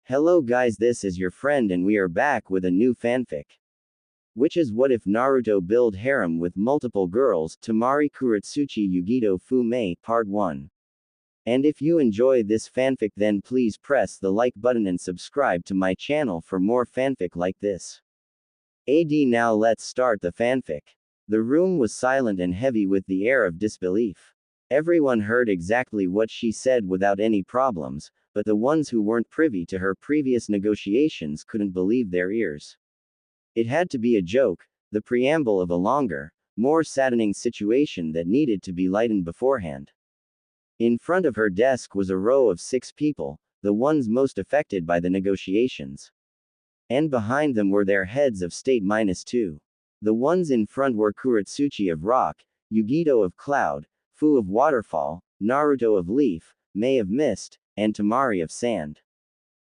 Hello guys, this is your friend and we are back with a new fanfic. Which is what if Naruto build harem with multiple girls, Temari Kurotsuchi Yugito Fume, Part 1. And if you enjoy this fanfic then please press the like button and subscribe to my channel for more fanfic like this. Now let's start the fanfic. The room was silent and heavy with the air of disbelief. Everyone heard exactly what she said without any problems, but the ones who weren't privy to her previous negotiations couldn't believe their ears. It had to be a joke, the preamble of a longer, more saddening situation that needed to be lightened beforehand. In front of her desk was a row of 6 people, the ones most affected by the negotiations. And behind them were their heads of state -2. The ones in front were Kurotsuchi of Rock, Yugito of Cloud, Fu of Waterfall, Naruto of Leaf, Mei of Mist, and Temari of Sand.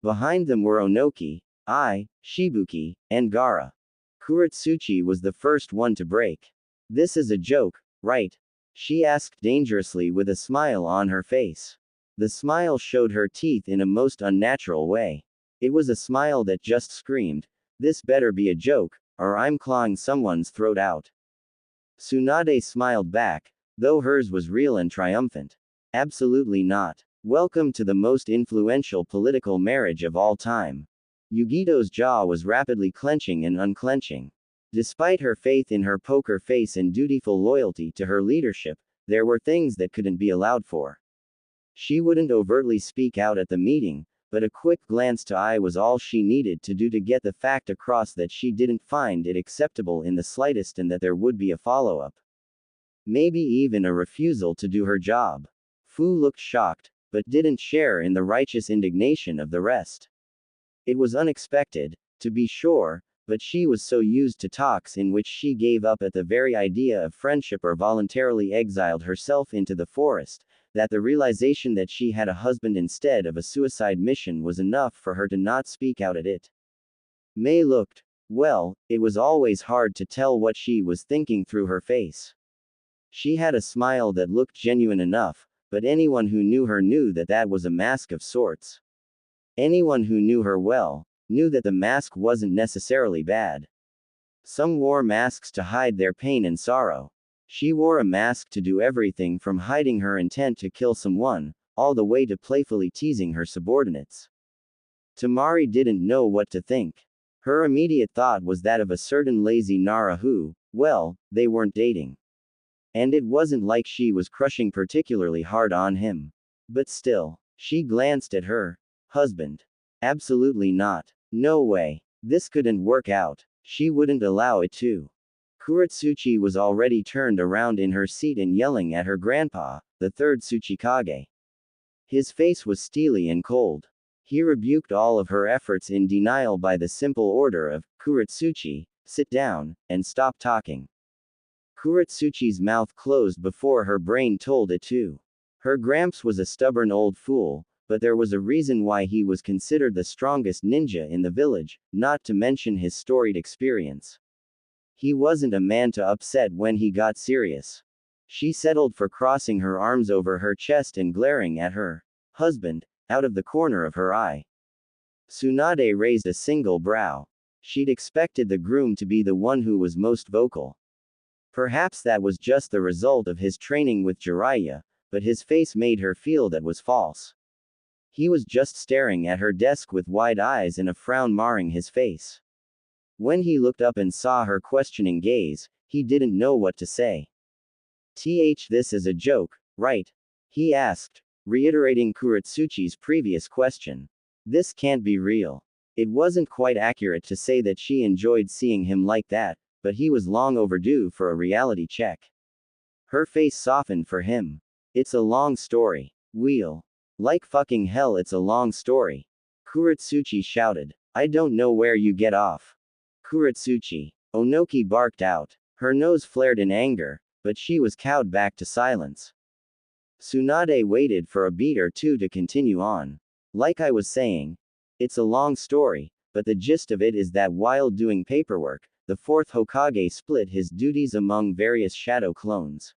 Behind them were Onoki, Ai, Shibuki, and Gaara. Kurotsuchi was the first one to break. "This is a joke, right?" she asked dangerously with a smile on her face. The smile showed her teeth in a most unnatural way. It was a smile that just screamed, "This better be a joke, or I'm clawing someone's throat out." Tsunade smiled back, though hers was real and triumphant. "Absolutely not. Welcome to the most influential political marriage of all time." Yugito's jaw was rapidly clenching and unclenching. Despite her faith in her poker face and dutiful loyalty to her leadership, there were things that couldn't be allowed for. She wouldn't overtly speak out at the meeting, but a quick glance to Ai was all she needed to do to get the fact across that she didn't find it acceptable in the slightest and that there would be a follow-up. Maybe even a refusal to do her job. Fu looked shocked, but didn't share in the righteous indignation of the rest. It was unexpected, to be sure, but she was so used to talks in which she gave up at the very idea of friendship or voluntarily exiled herself into the forest, that the realization that she had a husband instead of a suicide mission was enough for her to not speak out at it. Mei looked, well, it was always hard to tell what she was thinking through her face. She had a smile that looked genuine enough, but anyone who knew her knew that that was a mask of sorts. Anyone who knew her well, knew that the mask wasn't necessarily bad. Some wore masks to hide their pain and sorrow. She wore a mask to do everything from hiding her intent to kill someone, all the way to playfully teasing her subordinates. Temari didn't know what to think. Her immediate thought was that of a certain lazy Nara who, well, they weren't dating. And it wasn't like she was crushing particularly hard on him. But still, she glanced at her husband. Absolutely not. No way. This couldn't work out. She wouldn't allow it to. Kurotsuchi was already turned around in her seat and yelling at her grandpa, the third Tsuchikage. His face was steely and cold. He rebuked all of her efforts in denial by the simple order of, "Kurotsuchi, sit down, and stop talking." Kurotsuchi's mouth closed before her brain told it to. Her gramps was a stubborn old fool, but there was a reason why he was considered the strongest ninja in the village, not to mention his storied experience. He wasn't a man to upset when he got serious. She settled for crossing her arms over her chest and glaring at her husband, out of the corner of her eye. Tsunade raised a single brow. She'd expected the groom to be the one who was most vocal. Perhaps that was just the result of his training with Jiraiya, but his face made her feel that was false. He was just staring at her desk with wide eyes and a frown marring his face. When he looked up and saw her questioning gaze, he didn't know what to say. This is a joke, right?" he asked, reiterating Kurotsuchi's previous question. This can't be real. It wasn't quite accurate to say that she enjoyed seeing him like that, but he was long overdue for a reality check. Her face softened for him. "It's a long story. Like fucking hell it's a long story." Kurotsuchi shouted. "I don't know where you get off." "Kurotsuchi." Onoki barked out. Her nose flared in anger, but she was cowed back to silence. Tsunade waited for a beat or two to continue on. "Like I was saying, it's a long story, but the gist of it is that while doing paperwork, the fourth Hokage split his duties among various shadow clones.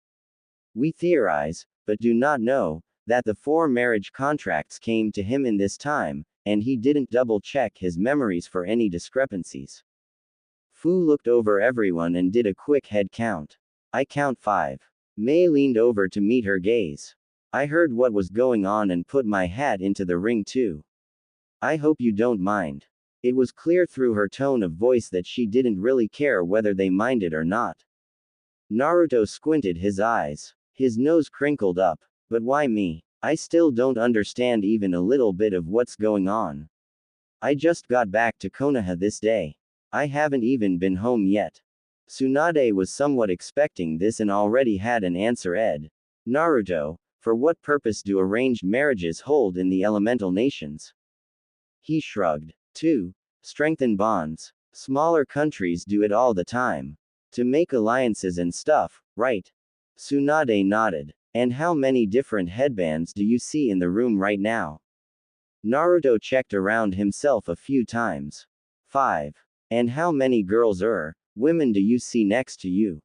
We theorize, but do not know, that the 4 marriage contracts came to him in this time, and he didn't double-check his memories for any discrepancies. Fu looked over everyone and did a quick head count. I count 5. Mei leaned over to meet her gaze. I heard what was going on and put my hat into the ring too. I hope you don't mind. It was clear through her tone of voice that she didn't really care whether they minded or not. Naruto squinted his eyes. His nose crinkled up. But why me? I still don't understand even a little bit of what's going on. I just got back to Konoha this day. I haven't even been home yet. Tsunade was somewhat expecting this and already had an answer. Naruto, for what purpose do arranged marriages hold in the elemental nations? He shrugged. 2. Strengthen bonds. Smaller countries do it all the time. To make alliances and stuff, right? Tsunade nodded. And how many different headbands do you see in the room right now? Naruto checked around himself a few times. 5. And how many girls or women do you see next to you?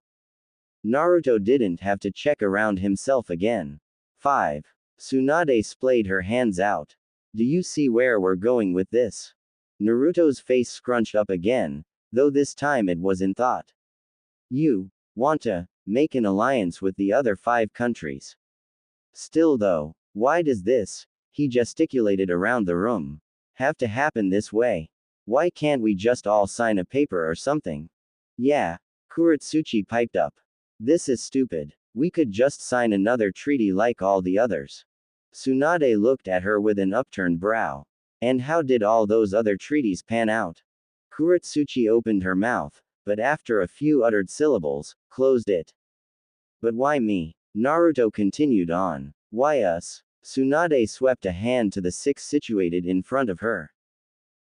Naruto didn't have to check around himself again. 5. Tsunade splayed her hands out. Do you see where we're going with this? Naruto's face scrunched up again, though this time it was in thought. You want to make an alliance with the other 5 countries. Still though, why does this, he gesticulated around the room, have to happen this way? Why can't we just all sign a paper or something? Yeah, Kurotsuchi piped up. This is stupid. We could just sign another treaty like all the others. Tsunade looked at her with an upturned brow. And how did all those other treaties pan out? Kurotsuchi opened her mouth, but after a few uttered syllables, closed it. But why me? Naruto continued on. Why us? Tsunade swept a hand to the 6 situated in front of her.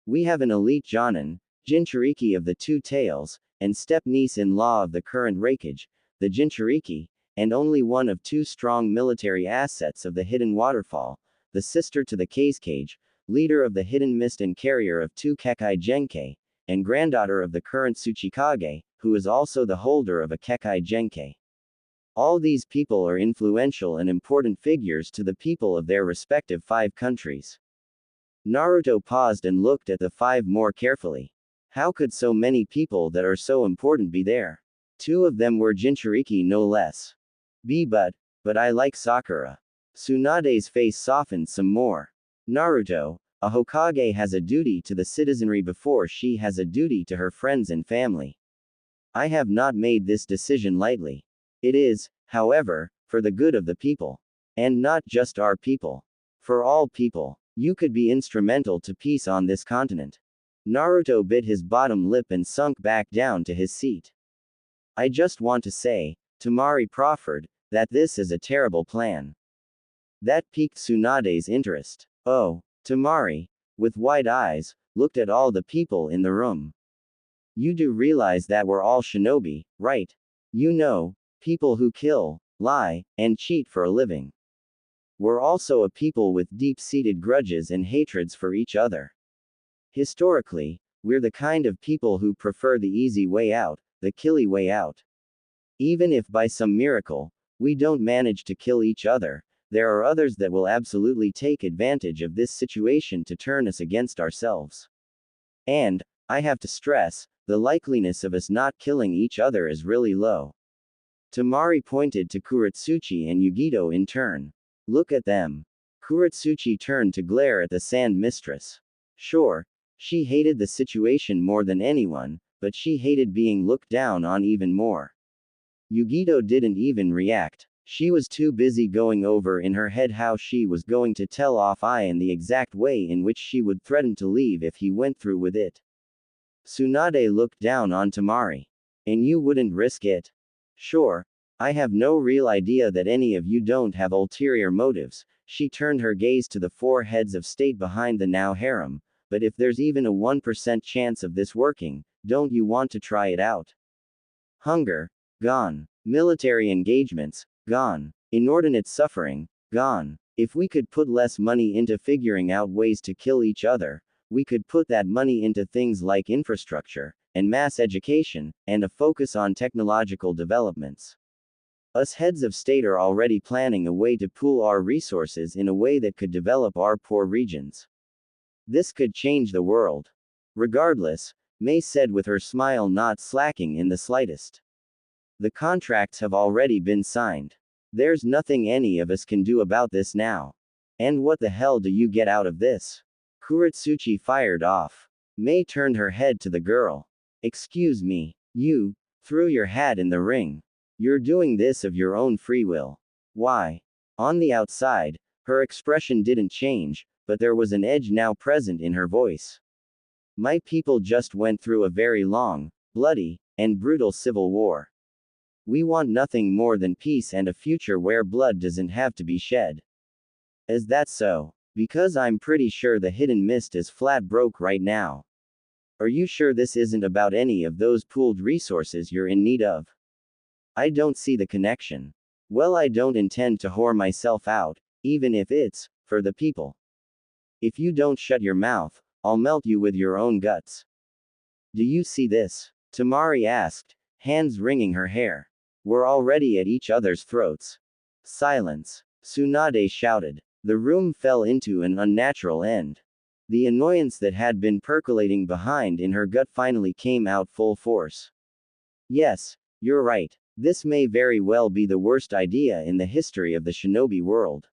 We have an elite Jonin, Jinchuriki of the 2 tails, and step-niece-in-law of the current Raikage, the Jinchuriki, and only one of 2 strong military assets of the Hidden Waterfall, the sister to the Kazekage, leader of the Hidden Mist and carrier of 2 Kekkei Genkei, and granddaughter of the current Tsuchikage, who is also the holder of a Kekkei Genkei. All these people are influential and important figures to the people of their respective 5 countries. Naruto paused and looked at the 5 more carefully. How could so many people that are so important be there? 2 of them were Jinchuriki no less. But I like Sakura. Tsunade's face softened some more. Naruto, a Hokage has a duty to the citizenry before she has a duty to her friends and family. I have not made this decision lightly. It is, however, for the good of the people. And not just our people. For all people. You could be instrumental to peace on this continent. Naruto bit his bottom lip and sunk back down to his seat. I just want to say, Temari proffered, that this is a terrible plan. That piqued Tsunade's interest. Oh, Temari, with wide eyes, looked at all the people in the room. You do realize that we're all shinobi, right? You know, people who kill, lie, and cheat for a living. We're also a people with deep-seated grudges and hatreds for each other. Historically, we're the kind of people who prefer the easy way out, the killy way out. Even if by some miracle, we don't manage to kill each other, there are others that will absolutely take advantage of this situation to turn us against ourselves. And, I have to stress, the likeliness of us not killing each other is really low. Temari pointed to Kurotsuchi and Yugito in turn. Look at them. Kurotsuchi turned to glare at the sand mistress. Sure, she hated the situation more than anyone, but she hated being looked down on even more. Yugito didn't even react. She was too busy going over in her head how she was going to tell off Ian the exact way in which she would threaten to leave if he went through with it. Tsunade looked down on Temari. And you wouldn't risk it? Sure. I have no real idea that any of you don't have ulterior motives. She turned her gaze to the 4 heads of state behind the now harem, but if there's even a 1% chance of this working, don't you want to try it out? Hunger, gone. Military engagements, gone. Inordinate suffering, gone. If we could put less money into figuring out ways to kill each other, we could put that money into things like infrastructure, and mass education, and a focus on technological developments. Us heads of state are already planning a way to pool our resources in a way that could develop our poor regions. This could change the world. Regardless, May said with her smile not slacking in the slightest. The contracts have already been signed. There's nothing any of us can do about this now. And what the hell do you get out of this? Kurotsuchi fired off. May turned her head to the girl. Excuse me, you threw your hat in the ring. You're doing this of your own free will. Why? On the outside, her expression didn't change, but there was an edge now present in her voice. My people just went through a very long, bloody, and brutal civil war. We want nothing more than peace and a future where blood doesn't have to be shed. Is that so? Because I'm pretty sure the hidden mist is flat broke right now. Are you sure this isn't about any of those pooled resources you're in need of? I don't see the connection. Well, I don't intend to whore myself out, even if it's for the people. If you don't shut your mouth, I'll melt you with your own guts. Do you see this? Temari asked, hands wringing her hair. We're already at each other's throats. Silence. Tsunade shouted. The room fell into an unnatural end. The annoyance that had been percolating behind in her gut finally came out full force. Yes, you're right. This may very well be the worst idea in the history of the shinobi world.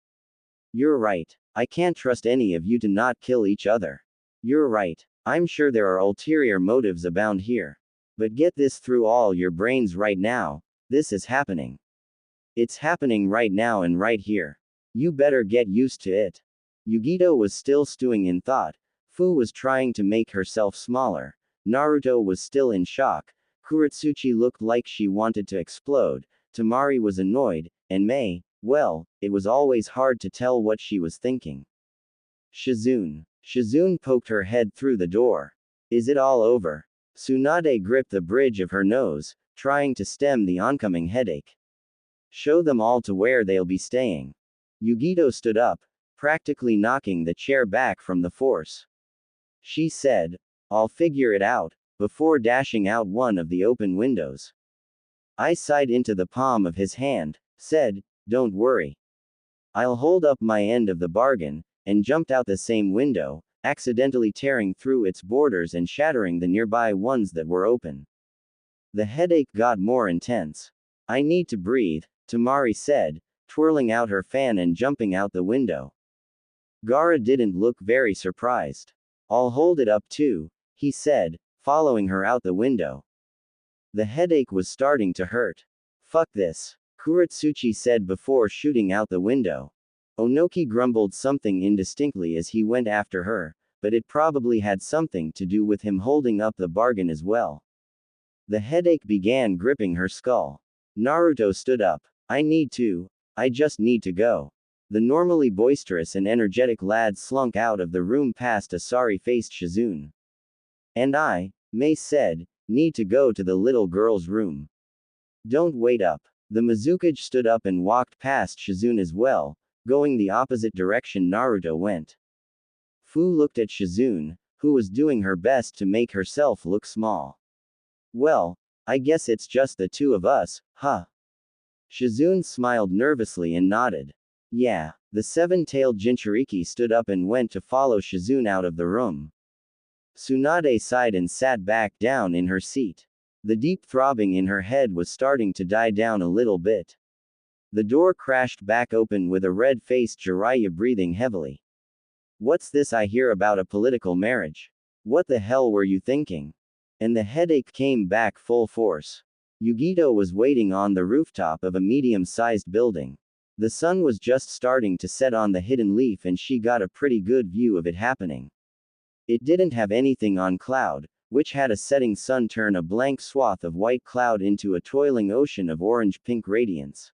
You're right. I can't trust any of you to not kill each other. You're right. I'm sure there are ulterior motives abound here. But get this through all your brains right now. This is happening. It's happening right now and right here. You better get used to it. Yugito was still stewing in thought. Fu was trying to make herself smaller. Naruto was still in shock. Kurotsuchi looked like she wanted to explode. Temari was annoyed, and May, well, it was always hard to tell what she was thinking. Shizune poked her head through the door. Is it all over? Tsunade gripped the bridge of her nose, trying to stem the oncoming headache. Show them all to where they'll be staying. Yugito stood up, practically knocking the chair back from the force. She said, I'll figure it out, before dashing out one of the open windows. I sighed into the palm of his hand, said, don't worry. I'll hold up my end of the bargain, and jumped out the same window, accidentally tearing through its borders and shattering the nearby ones that were open. The headache got more intense. I need to breathe, Temari said, twirling out her fan and jumping out the window. Gaara didn't look very surprised. I'll hold it up too, he said, following her out the window. The headache was starting to hurt. Fuck this, Kurotsuchi said before shooting out the window. Onoki grumbled something indistinctly as he went after her, but it probably had something to do with him holding up the bargain as well. The headache began gripping her skull. Naruto stood up. I just need to go. The normally boisterous and energetic lad slunk out of the room past a sorry-faced Shizune. And I, May said, need to go to the little girl's room. Don't wait up. The Mizukage stood up and walked past Shizune as well, going the opposite direction Naruto went. Fu looked at Shizune, who was doing her best to make herself look small. Well, I guess it's just the two of us, huh? Shizune smiled nervously and nodded. Yeah, the seven-tailed Jinchuriki stood up and went to follow Shizune out of the room. Tsunade sighed and sat back down in her seat. The deep throbbing in her head was starting to die down a little bit. The door crashed back open with a red-faced Jiraiya breathing heavily. What's this I hear about a political marriage? What the hell were you thinking? And the headache came back full force. Yugito was waiting on the rooftop of a medium-sized building. The sun was just starting to set on the hidden leaf and she got a pretty good view of it happening. It didn't have anything on cloud, which had a setting sun turn a blank swath of white cloud into a toiling ocean of orange-pink radiance.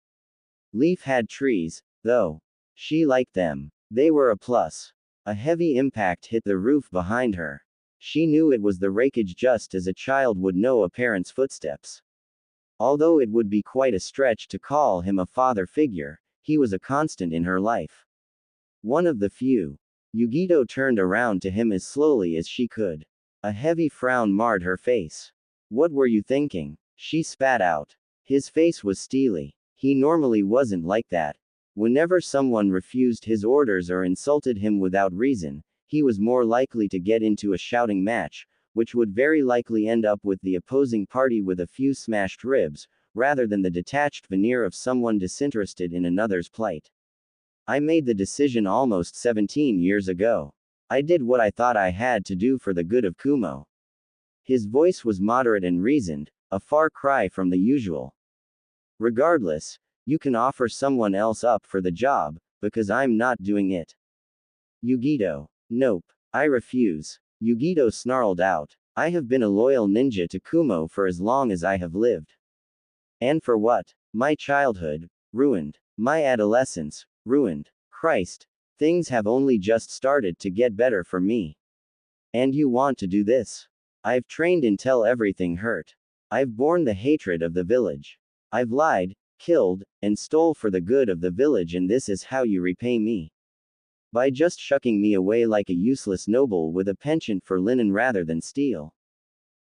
Leaf had trees, though. She liked them. They were a plus. A heavy impact hit the roof behind her. She knew it was the wreckage just as a child would know a parent's footsteps. Although it would be quite a stretch to call him a father figure, he was a constant in her life. One of the few. Yugito turned around to him as slowly as she could. A heavy frown marred her face. What were you thinking? She spat out. His face was steely. He normally wasn't like that. Whenever someone refused his orders or insulted him without reason, he was more likely to get into a shouting match, which would very likely end up with the opposing party with a few smashed ribs, rather than the detached veneer of someone disinterested in another's plight. I made the decision almost 17 years ago. I did what I thought I had to do for the good of Kumo. His voice was moderate and reasoned, a far cry from the usual. Regardless, you can offer someone else up for the job, because I'm not doing it. Yugito. Nope. I refuse. Yugito snarled out. I have been a loyal ninja to Kumo for as long as I have lived. And for what? My childhood, ruined. My adolescence, ruined. Christ. Things have only just started to get better for me. And you want to do this? I've trained until everything hurt. I've borne the hatred of the village. I've lied, killed, and stole for the good of the village, and this is how you repay me. By just shucking me away like a useless noble with a penchant for linen rather than steel.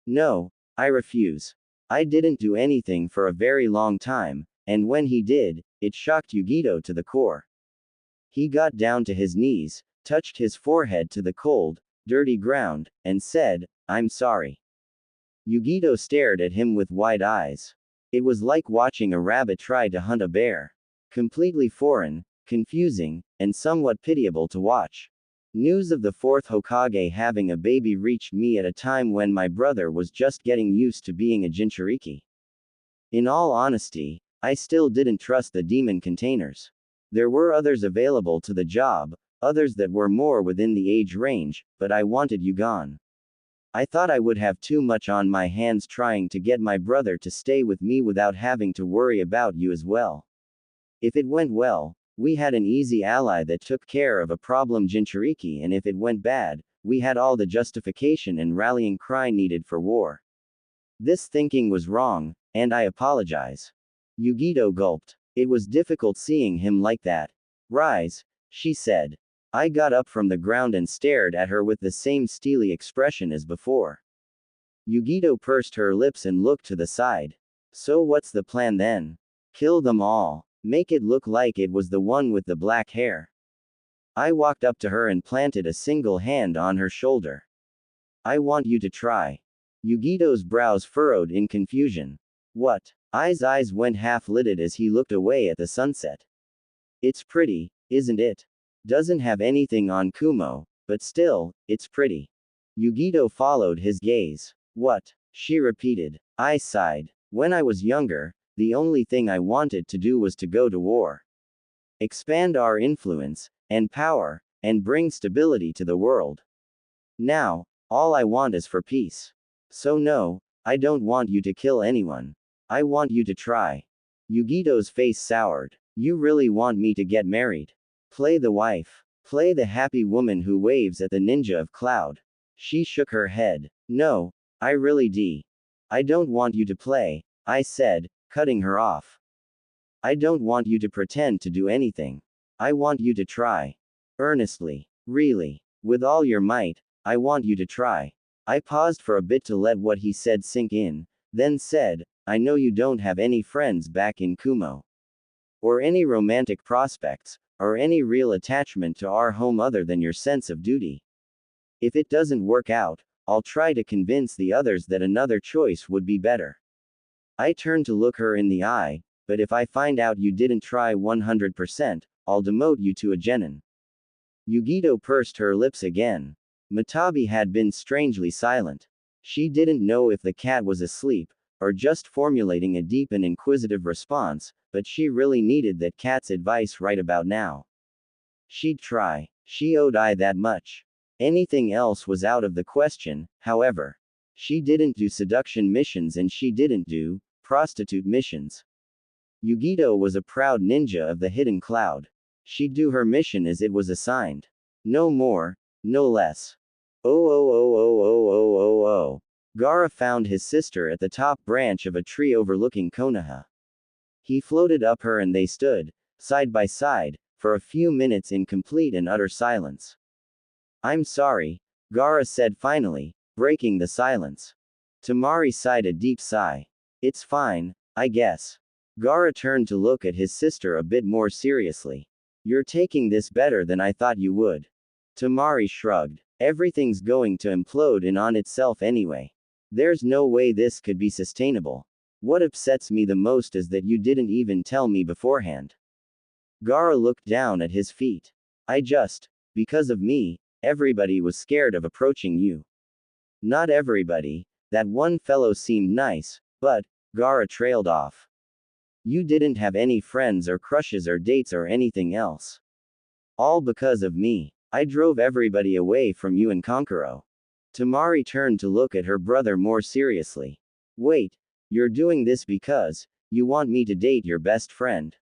No, I refuse. I didn't do anything for a very long time, and when he did, it shocked Yugito to the core. He got down to his knees, touched his forehead to the cold, dirty ground, and said, I'm sorry. Yugito stared at him with wide eyes. It was like watching a rabbit try to hunt a bear. Completely foreign, confusing, and somewhat pitiable to watch. News of the fourth Hokage having a baby reached me at a time when my brother was just getting used to being a Jinchuriki. In all honesty, I still didn't trust the demon containers. There were others available to the job, others that were more within the age range, but I wanted you gone. I thought I would have too much on my hands trying to get my brother to stay with me without having to worry about you as well. If it went well, we had an easy ally that took care of a problem Jinchuriki, and if it went bad, we had all the justification and rallying cry needed for war. This thinking was wrong, and I apologize. Yugito gulped. It was difficult seeing him like that. Rise, she said. I got up from the ground and stared at her with the same steely expression as before. Yugito pursed her lips and looked to the side. So what's the plan then? Kill them all. Make it look like it was the one with the black hair. I walked up to her and planted a single hand on her shoulder. I want you to try. Yugito's brows furrowed in confusion. What? I's eyes went half-lidded as he looked away at the sunset. It's pretty, isn't it? Doesn't have anything on Kumo, but still, it's pretty. Yugito followed his gaze. What? She repeated. I sighed. When I was younger, the only thing I wanted to do was to go to war. Expand our influence, and power, and bring stability to the world. Now, all I want is for peace. So no, I don't want you to kill anyone. I want you to try. Yugito's face soured. You really want me to get married? Play the wife. Play the happy woman who waves at the ninja of cloud. She shook her head. No, I really do. I don't want you to play, I said, cutting her off. I don't want you to pretend to do anything. I want you to try. Earnestly. Really. With all your might, I want you to try. I paused for a bit to let what he said sink in, then said, I know you don't have any friends back in Kumo. Or any romantic prospects, or any real attachment to our home other than your sense of duty. If it doesn't work out, I'll try to convince the others that another choice would be better. I turned to look her in the eye, but if I find out you didn't try 100%, I'll demote you to a genin. Yugito pursed her lips again. Matabi had been strangely silent. She didn't know if the cat was asleep, or just formulating a deep and inquisitive response, but she really needed that cat's advice right about now. She'd try. She owed I that much. Anything else was out of the question, however. She didn't do seduction missions and she didn't do prostitute missions. Yugito was a proud ninja of the hidden cloud. She'd do her mission as it was assigned. No more, no less. Oh. Gaara found his sister at the top branch of a tree overlooking Konoha. He floated up her and they stood, side by side, for a few minutes in complete and utter silence. I'm sorry, Gaara said finally, breaking the silence. Temari sighed a deep sigh. It's fine, I guess. Gaara turned to look at his sister a bit more seriously. You're taking this better than I thought you would. Temari shrugged. Everything's going to implode in on itself anyway. There's no way this could be sustainable. What upsets me the most is that you didn't even tell me beforehand. Gaara looked down at his feet. Because of me, everybody was scared of approaching you. Not everybody, that one fellow seemed nice, but, Gaara trailed off. You didn't have any friends or crushes or dates or anything else. All because of me. I drove everybody away from you and Konkuro. Temari turned to look at her brother more seriously. Wait, you're doing this because you want me to date your best friend.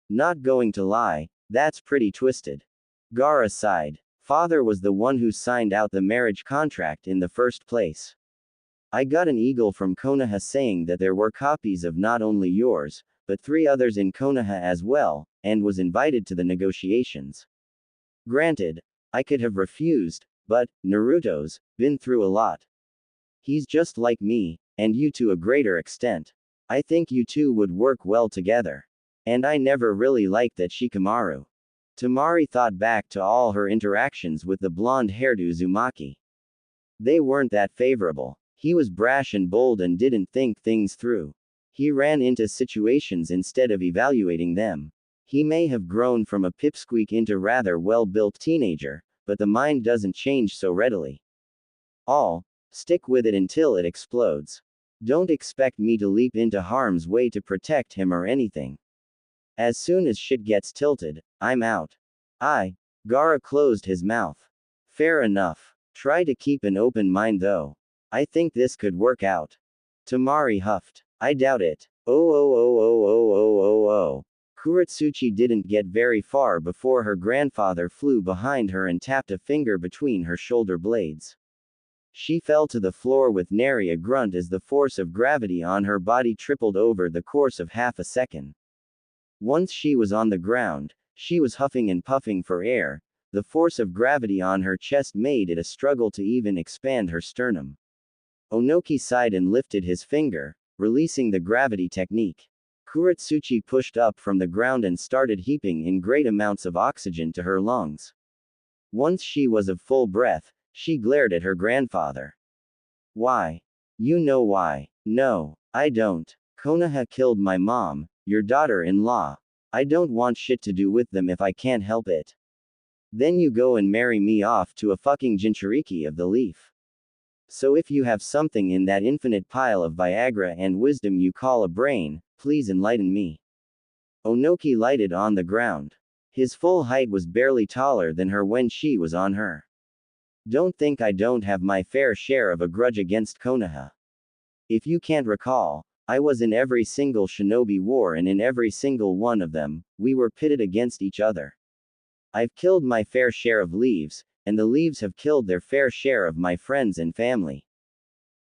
Not going to lie, that's pretty twisted. Gaara sighed. Father was the one who signed out the marriage contract in the first place. I got an eagle from Konoha saying that there were copies of not only yours, but 3 others in Konoha as well, and was invited to the negotiations. Granted, I could have refused, but Naruto's been through a lot. He's just like me, and you to a greater extent. I think you two would work well together. And I never really liked that Shikamaru. Temari thought back to all her interactions with the blonde-haired Uzumaki. They weren't that favorable. He was brash and bold and didn't think things through. He ran into situations instead of evaluating them. He may have grown from a pipsqueak into rather well-built teenager, but the mind doesn't change so readily. Stick with it until it explodes. Don't expect me to leap into harm's way to protect him or anything. As soon as shit gets tilted, I'm out. Gaara closed his mouth. Fair enough. Try to keep an open mind though. I think this could work out. Temari huffed. I doubt it. Oh. Kurotsuchi didn't get very far before her grandfather flew behind her and tapped a finger between her shoulder blades. She fell to the floor with nary a grunt as the force of gravity on her body tripled over the course of half a second. Once she was on the ground, she was huffing and puffing for air. The force of gravity on her chest made it a struggle to even expand her sternum. Onoki sighed and lifted his finger, releasing the gravity technique. Kurotsuchi pushed up from the ground and started heaping in great amounts of oxygen to her lungs. Once she was of full breath, she glared at her grandfather. Why? You know why. No, I don't. Konoha killed my mom, your daughter-in-law. I don't want shit to do with them if I can't help it. Then you go and marry me off to a fucking Jinchuriki of the leaf. So if you have something in that infinite pile of Viagra and wisdom you call a brain, please enlighten me. Onoki lighted on the ground. His full height was barely taller than her when she was on her. Don't think I don't have my fair share of a grudge against Konoha. If you can't recall, I was in every single shinobi war and in every single one of them, we were pitted against each other. I've killed my fair share of leaves, and the leaves have killed their fair share of my friends and family.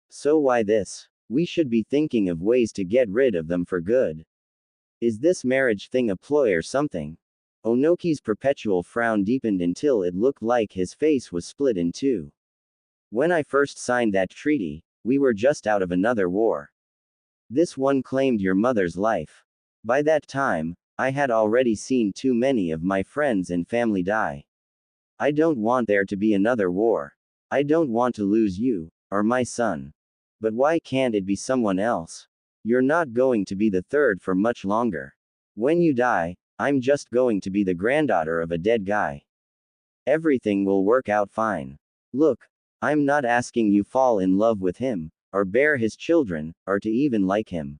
So why this? We should be thinking of ways to get rid of them for good. Is this marriage thing a ploy or something? Onoki's perpetual frown deepened until it looked like his face was split in two. When I first signed that treaty, we were just out of another war. This one claimed your mother's life. By that time, I had already seen too many of my friends and family die. I don't want there to be another war. I don't want to lose you, or my son. But why can't it be someone else? You're not going to be the third for much longer. When you die, I'm just going to be the granddaughter of a dead guy. Everything will work out fine. Look, I'm not asking you fall in love with him, or bear his children, or to even like him.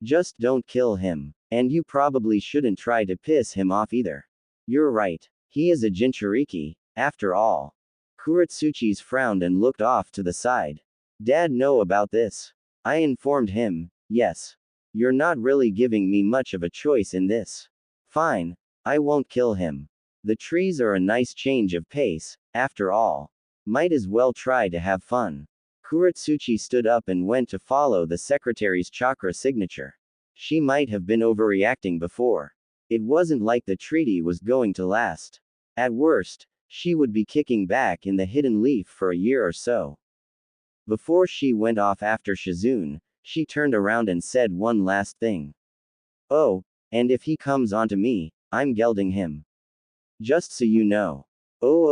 Just don't kill him. And you probably shouldn't try to piss him off either. You're right. He is a Jinchuriki, after all. Kurotsuchi's frowned and looked off to the side. Dad know about this. I informed him, yes. You're not really giving me much of a choice in this. Fine. I won't kill him. The trees are a nice change of pace, after all. Might as well try to have fun. Kurotsuchi stood up and went to follow the secretary's chakra signature. She might have been overreacting before. It wasn't like the treaty was going to last. At worst, she would be kicking back in the hidden leaf for a year or so. Before she went off after Shizune, she turned around and said one last thing. Oh, and if he comes onto me, I'm gelding him. Just so you know. Oh.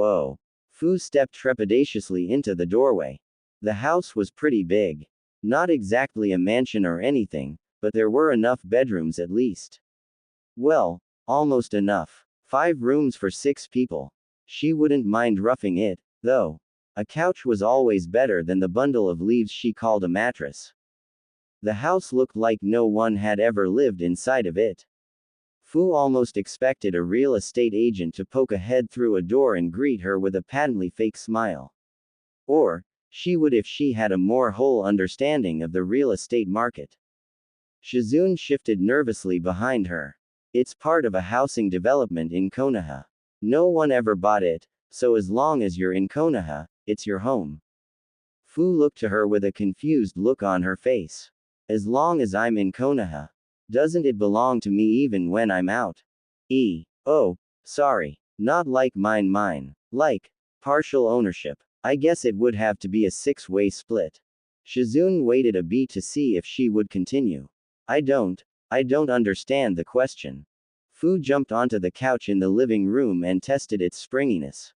Oh. Fu stepped trepidatiously into the doorway. The house was pretty big. Not exactly a mansion or anything, but there were enough bedrooms at least. Well, almost enough. 5 rooms for 6 people. She wouldn't mind roughing it, though. A couch was always better than the bundle of leaves she called a mattress. The house looked like no one had ever lived inside of it. Fu almost expected a real estate agent to poke a head through a door and greet her with a patently fake smile. Or, she would if she had a more whole understanding of the real estate market. Shizune shifted nervously behind her. It's part of a housing development in Konoha. No one ever bought it, so as long as you're in Konoha, it's your home. Fu looked to her with a confused look on her face. As long as I'm in Konoha. Doesn't it belong to me even when I'm out? Oh, sorry. Not like mine. Like, partial ownership. I guess it would have to be a 6-way split. Shizune waited a beat to see if she would continue. I don't understand the question. Fu jumped onto the couch in the living room and tested its springiness.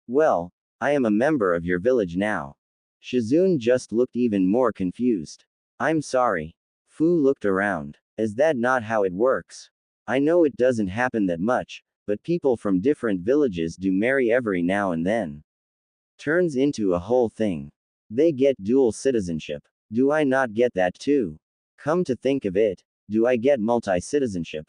Well, I am a member of your village now. Shizune just looked even more confused. I'm sorry. Fu looked around. Is that not how it works? I know it doesn't happen that much, but people from different villages do marry every now and then. Turns into a whole thing. They get dual citizenship. Do I not get that too? Come to think of it, do I get multi-citizenship?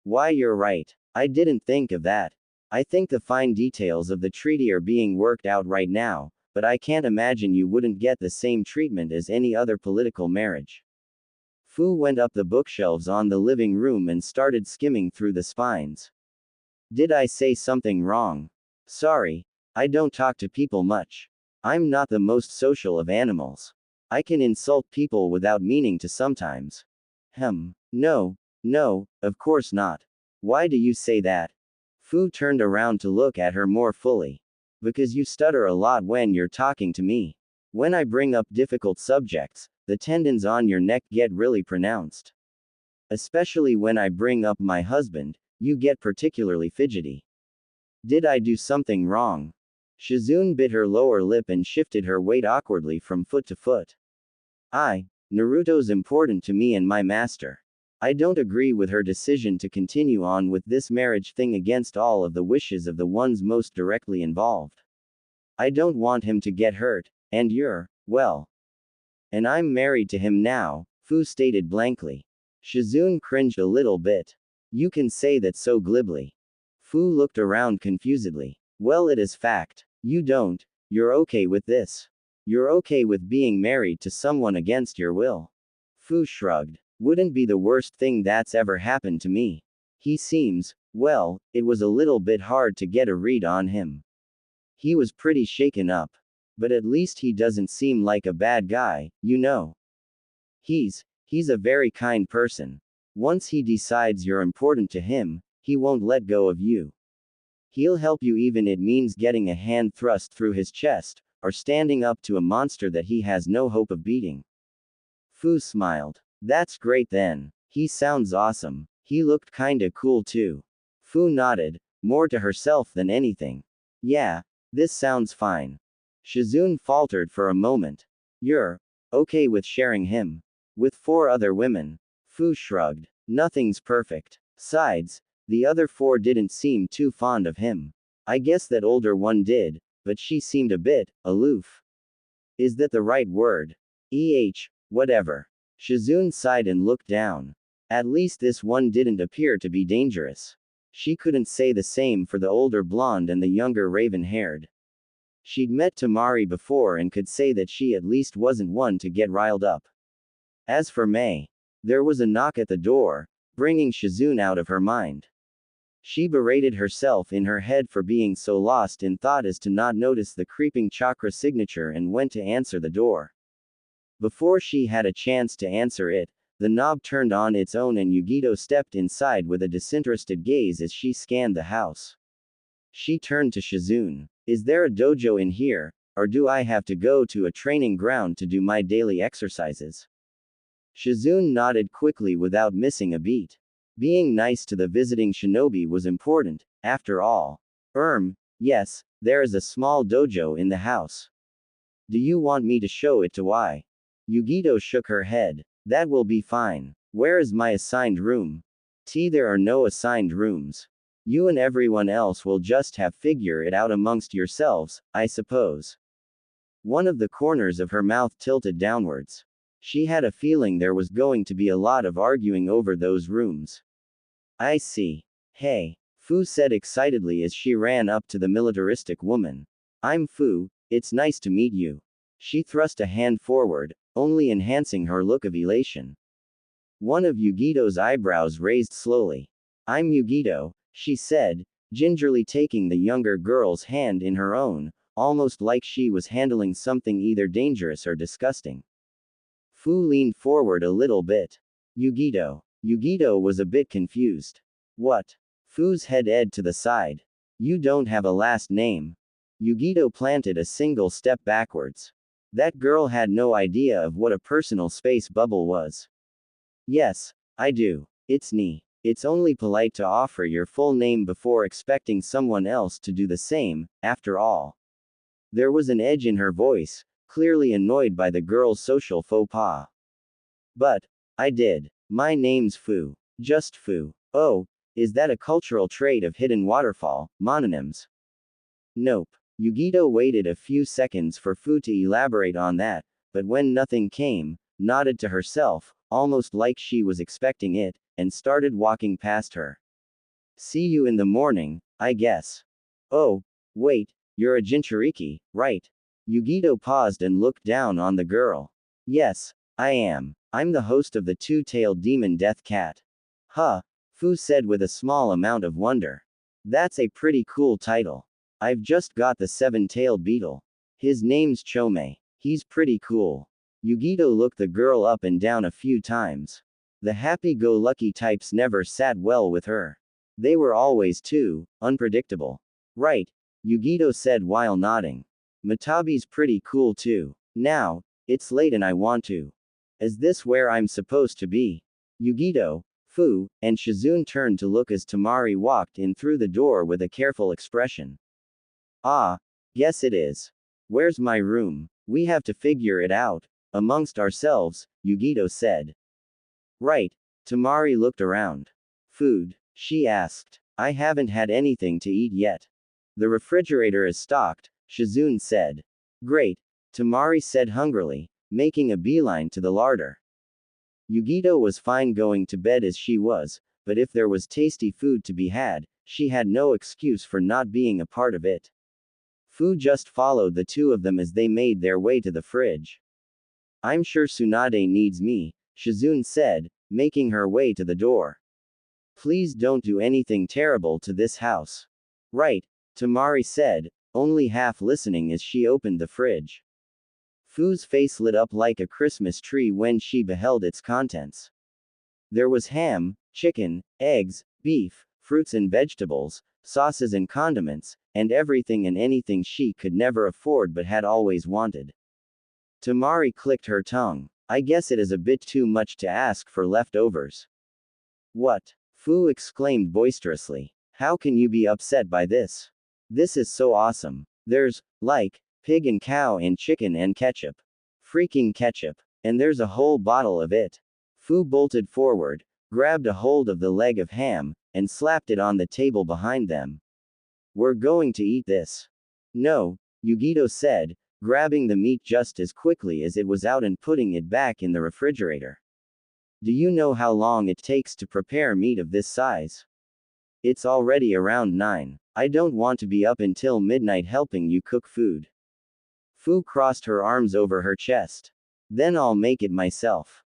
Why, you're right. I didn't think of that. I think the fine details of the treaty are being worked out right now, but I can't imagine you wouldn't get the same treatment as any other political marriage. Fu went up the bookshelves on the living room and started skimming through the spines. Did I say something wrong? Sorry. I don't talk to people much. I'm not the most social of animals. I can insult people without meaning to sometimes. No, of course not. Why do you say that? Fu turned around to look at her more fully. Because you stutter a lot when you're talking to me. When I bring up difficult subjects, the tendons on your neck get really pronounced. Especially when I bring up my husband, you get particularly fidgety. Did I do something wrong? Shizune bit her lower lip and shifted her weight awkwardly from foot to foot. Naruto's important to me and my master. I don't agree with her decision to continue on with this marriage thing against all of the wishes of the ones most directly involved. I don't want him to get hurt, and well. And I'm married to him now, Fu stated blankly. Shizune cringed a little bit. You can say that so glibly. Fu looked around confusedly. Well, it is fact. You don't. You're okay with this. You're okay with being married to someone against your will. Fu shrugged. Wouldn't be the worst thing that's ever happened to me. He seems, well, it was a little bit hard to get a read on him. He was pretty shaken up. But at least he doesn't seem like a bad guy, you know. He's a very kind person. Once he decides you're important to him, he won't let go of you. He'll help you even it means getting a hand thrust through his chest, or standing up to a monster that he has no hope of beating. Fu smiled. That's great then. He sounds awesome. He looked kinda cool too. Fu nodded, more to herself than anything. Yeah, this sounds fine. Shizune faltered for a moment. You're okay with sharing him with 4 other women? Fu shrugged. Nothing's perfect. Besides, the other 4 didn't seem too fond of him. I guess that older one did, but she seemed a bit aloof. Is that the right word? Whatever. Shizune sighed and looked down. At least this one didn't appear to be dangerous. She couldn't say the same for the older blonde and the younger raven-haired. She'd met Temari before and could say that she at least wasn't one to get riled up. As for Mei, there was a knock at the door, bringing Shizune out of her mind. She berated herself in her head for being so lost in thought as to not notice the creeping chakra signature and went to answer the door. Before she had a chance to answer it, the knob turned on its own and Yugito stepped inside with a disinterested gaze as she scanned the house. She turned to Shizune. Is there a dojo in here, or do I have to go to a training ground to do my daily exercises? Shizune nodded quickly without missing a beat. Being nice to the visiting shinobi was important, after all. Yes, there is a small dojo in the house. Do you want me to show it to why? Yugito shook her head. That will be fine. Where is my assigned room? There are no assigned rooms. You and everyone else will just have figure it out amongst yourselves, I suppose. One of the corners of her mouth tilted downwards. She had a feeling there was going to be a lot of arguing over those rooms. I see. Hey, Fu said excitedly as she ran up to the militaristic woman. I'm Fu, it's nice to meet you. She thrust a hand forward, only enhancing her look of elation. One of Yugito's eyebrows raised slowly. I'm Yugito, she said, gingerly taking the younger girl's hand in her own, almost like she was handling something either dangerous or disgusting. Fu leaned forward a little bit. Yugito. Yugito was a bit confused. What? Fu's head edged to the side. You don't have a last name. Yugito planted a single step backwards. That girl had no idea of what a personal space bubble was. Yes, I do. It's Ni. It's only polite to offer your full name before expecting someone else to do the same, after all. There was an edge in her voice, clearly annoyed by the girl's social faux pas. But, I did. My name's Fu. Just Fu. Oh, is that a cultural trait of Hidden Waterfall, mononyms? Nope. Yugito waited a few seconds for Fu to elaborate on that, but when nothing came, nodded to herself, almost like she was expecting it, and started walking past her. See you in the morning, I guess. Oh, wait, you're a Jinchuriki, right? Yugito paused and looked down on the girl. Yes, I am. I'm the host of the two-tailed demon death cat. Huh, Fu said with a small amount of wonder. That's a pretty cool title. I've just got the seven-tailed beetle. His name's Chome. He's pretty cool. Yugito looked the girl up and down a few times. The happy-go-lucky types never sat well with her. They were always too unpredictable. Right, Yugito said while nodding. Matabi's pretty cool too. Now, it's late and I want to. Is this where I'm supposed to be? Yugito, Fu, and Shizune turned to look as Temari walked in through the door with a careful expression. Ah, guess it is. Where's my room? We have to figure it out. Amongst ourselves, Yugito said. Right. Temari looked around. Food? She asked. I haven't had anything to eat yet. The refrigerator is stocked, Shizune said. Great. Temari said hungrily, making a beeline to the larder. Yugito was fine going to bed as she was, but if there was tasty food to be had, she had no excuse for not being a part of it. Fu just followed the two of them as they made their way to the fridge. I'm sure Tsunade needs me, Shizune said, making her way to the door. Please don't do anything terrible to this house. Right, Temari said, only half listening as she opened the fridge. Fu's face lit up like a Christmas tree when she beheld its contents. There was ham, chicken, eggs, beef, fruits and vegetables, sauces and condiments, and everything and anything she could never afford but had always wanted. Temari clicked her tongue. I guess it is a bit too much to ask for leftovers. What? Fu exclaimed boisterously. How can you be upset by this? This is so awesome. There's, like, pig and cow and chicken and ketchup. Freaking ketchup. And there's a whole bottle of it. Fu bolted forward, grabbed a hold of the leg of ham, and slapped it on the table behind them. We're going to eat this. No, Yugito said, grabbing the meat just as quickly as it was out and putting it back in the refrigerator. Do you know how long it takes to prepare meat of this size? It's already around 9. I don't want to be up until midnight helping you cook food. Fu crossed her arms over her chest. Then I'll make it myself.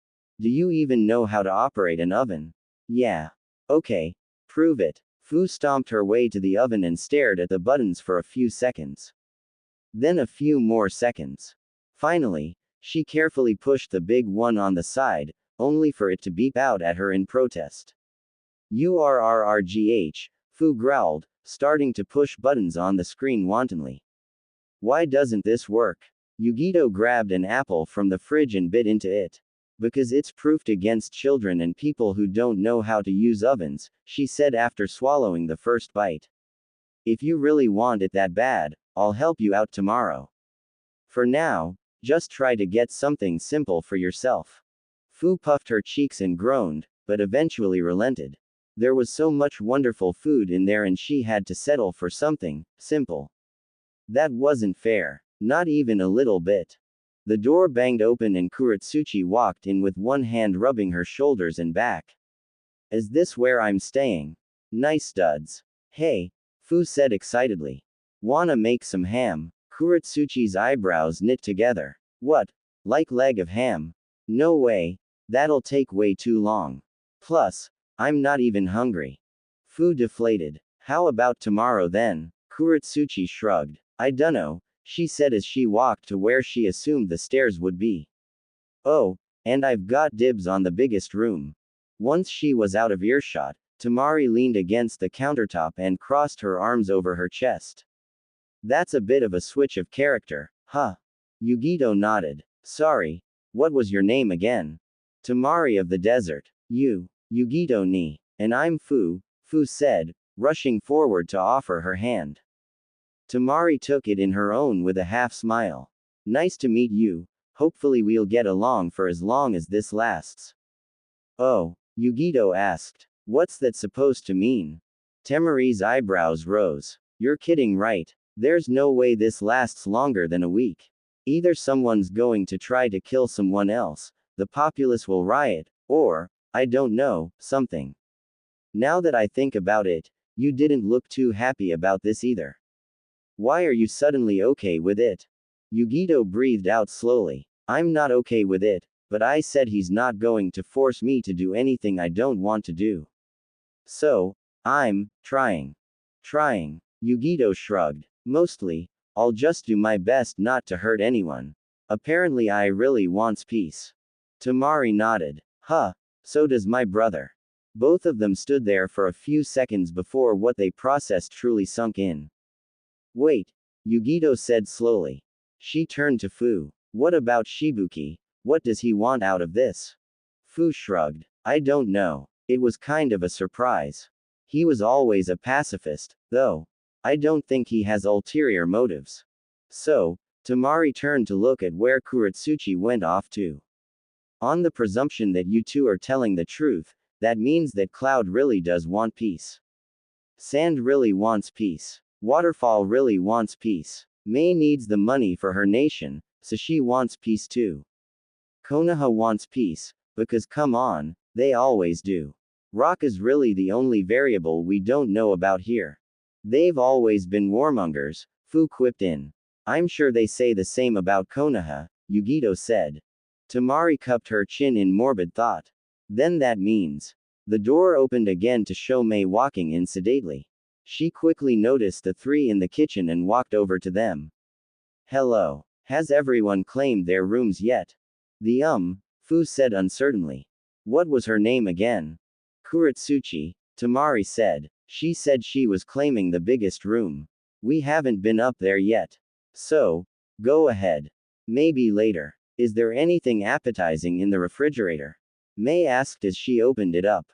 Do you even know how to operate an oven? Yeah. Okay. Prove it. Fu stomped her way to the oven and stared at the buttons for a few seconds. Then a few more seconds. Finally, she carefully pushed the big one on the side, only for it to beep out at her in protest. URRRGH, Fu growled, starting to push buttons on the screen wantonly. Why doesn't this work? Yugito grabbed an apple from the fridge and bit into it. Because it's proofed against children and people who don't know how to use ovens, she said after swallowing the first bite. If you really want it that bad, I'll help you out tomorrow. For now, just try to get something simple for yourself. Fu puffed her cheeks and groaned, but eventually relented. There was so much wonderful food in there and she had to settle for something simple. That wasn't fair. Not even a little bit. The door banged open and Kurotsuchi walked in with one hand rubbing her shoulders and back. Is this where I'm staying? Nice studs. Hey, Fu said excitedly. Wanna make some ham? Kurotsuchi's eyebrows knit together. What? Like leg of ham? No way. That'll take way too long. Plus, I'm not even hungry. Fu deflated. How about tomorrow then? Kurotsuchi shrugged. I dunno, she said as she walked to where she assumed the stairs would be. Oh, and I've got dibs on the biggest room. Once she was out of earshot, Temari leaned against the countertop and crossed her arms over her chest. That's a bit of a switch of character, huh? Yugito nodded. Sorry, what was your name again? Temari of the desert. Yugito ni. And I'm Fu, Fu said, rushing forward to offer her hand. Temari took it in her own with a half smile. Nice to meet you, hopefully we'll get along for as long as this lasts. Oh, Yugito asked. What's that supposed to mean? Temari's eyebrows rose. You're kidding, right? There's no way this lasts longer than a week. Either someone's going to try to kill someone else, the populace will riot, or, I don't know, something. Now that I think about it, you didn't look too happy about this either. Why are you suddenly okay with it? Yugito breathed out slowly. I'm not okay with it, but I said he's not going to force me to do anything I don't want to do. So, I'm trying. Trying. Yugito shrugged. Mostly, I'll just do my best not to hurt anyone. Apparently I really wants peace. Temari nodded. Huh, so does my brother. Both of them stood there for a few seconds before what they processed truly sunk in. Wait, Yugito said slowly. She turned to Fu. What about Shibuki? What does he want out of this? Fu shrugged. I don't know. It was kind of a surprise. He was always a pacifist, though. I don't think he has ulterior motives. So, Temari turned to look at where Kurotsuchi went off to. On the presumption that you two are telling the truth, that means that Cloud really does want peace. Sand really wants peace. Waterfall really wants peace. Mei needs the money for her nation, so she wants peace too. Konoha wants peace, because come on, they always do. Rock is really the only variable we don't know about here. They've always been warmongers, Fu quipped in. I'm sure they say the same about Konoha, Yugito said. Temari cupped her chin in morbid thought. Then that means. The door opened again to show Mei walking in sedately. She quickly noticed the three in the kitchen and walked over to them. Hello. Has everyone claimed their rooms yet? Fu said uncertainly. What was her name again? Kurotsuchi, Temari said. She said she was claiming the biggest room. We haven't been up there yet. So, go ahead. Maybe later. Is there anything appetizing in the refrigerator? Mei asked as she opened it up.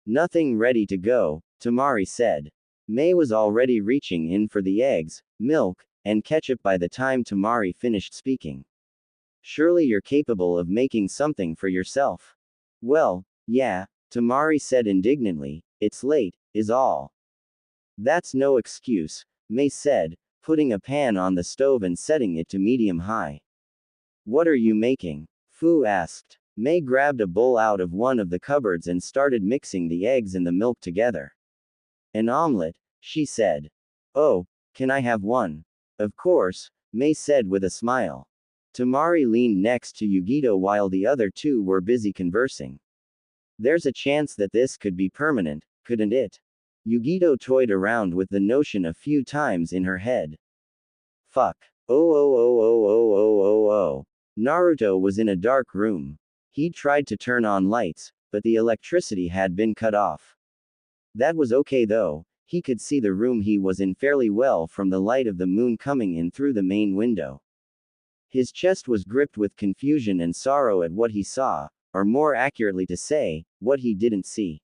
Nothing ready to go, Temari said. Mei was already reaching in for the eggs, milk, and ketchup by the time Temari finished speaking. Surely you're capable of making something for yourself. Well, yeah, Temari said indignantly, it's late, is all. That's no excuse, Mei said, putting a pan on the stove and setting it to medium-high. What are you making? Fu asked. Mei grabbed a bowl out of one of the cupboards and started mixing the eggs and the milk together. An omelette, she said. Oh, can I have one? Of course, Mei said with a smile. Temari leaned next to Yugito while the other two were busy conversing. There's a chance that this could be permanent, couldn't it? Yugito toyed around with the notion a few times in her head. Fuck. Oh. Naruto was in a dark room. He'd tried to turn on lights, but the electricity had been cut off. That was okay though, he could see the room he was in fairly well from the light of the moon coming in through the main window. His chest was gripped with confusion and sorrow at what he saw, or more accurately to say, what he didn't see.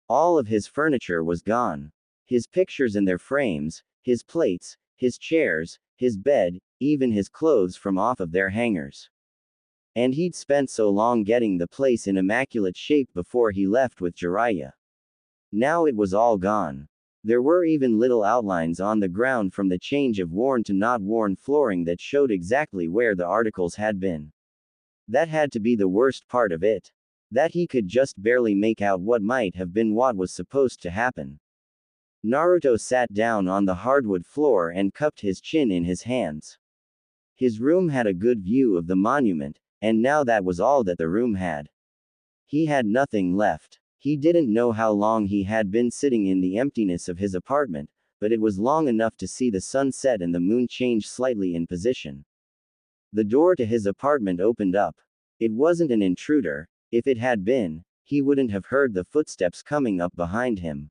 All of his furniture was gone. His pictures and their frames, his plates, his chairs, his bed, even his clothes from off of their hangers. And he'd spent so long getting the place in immaculate shape before he left with Jiraiya. Now it was all gone. There were even little outlines on the ground from the change of worn to not worn flooring that showed exactly where the articles had been. That had to be the worst part of it. That he could just barely make out what might have been what was supposed to happen. Naruto sat down on the hardwood floor and cupped his chin in his hands. His room had a good view of the monument, and now that was all that the room had. He had nothing left. He didn't know how long he had been sitting in the emptiness of his apartment, but it was long enough to see the sun set and the moon change slightly in position. The door to his apartment opened up. It wasn't an intruder. If it had been, he wouldn't have heard the footsteps coming up behind him.